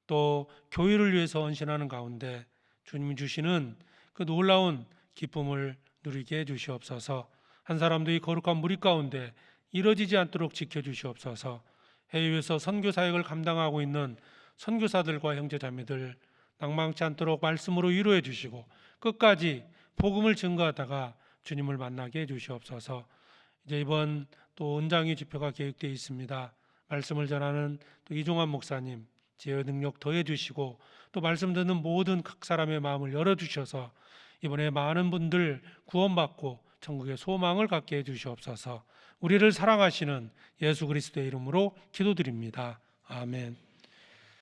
또 교회를 위해서 헌신하는 가운데 주님이 주시는 그 놀라운 기쁨을 누리게 해주시옵소서. 한 사람도 이 거룩한 무리 가운데 이뤄지지 않도록 지켜주시옵소서. 해외에서 선교 사역을 감당하고 있는 선교사들과 형제 자매들 낭망치 않도록 말씀으로 위로해 주시고 끝까지 복음을 증거하다가 주님을 만나게 해주시옵소서. 이제 이번 또 은장의 집회가 계획되어 있습니다. 말씀을 전하는 또 이종환 목사님 지혜와 능력 더해 주시고 또 말씀 듣는 모든 각 사람의 마음을 열어 주셔서 이번에 많은 분들 구원받고 천국의 소망을 갖게 해 주시옵소서. 우리를 사랑하시는 예수 그리스도의 이름으로 기도드립니다. 아멘.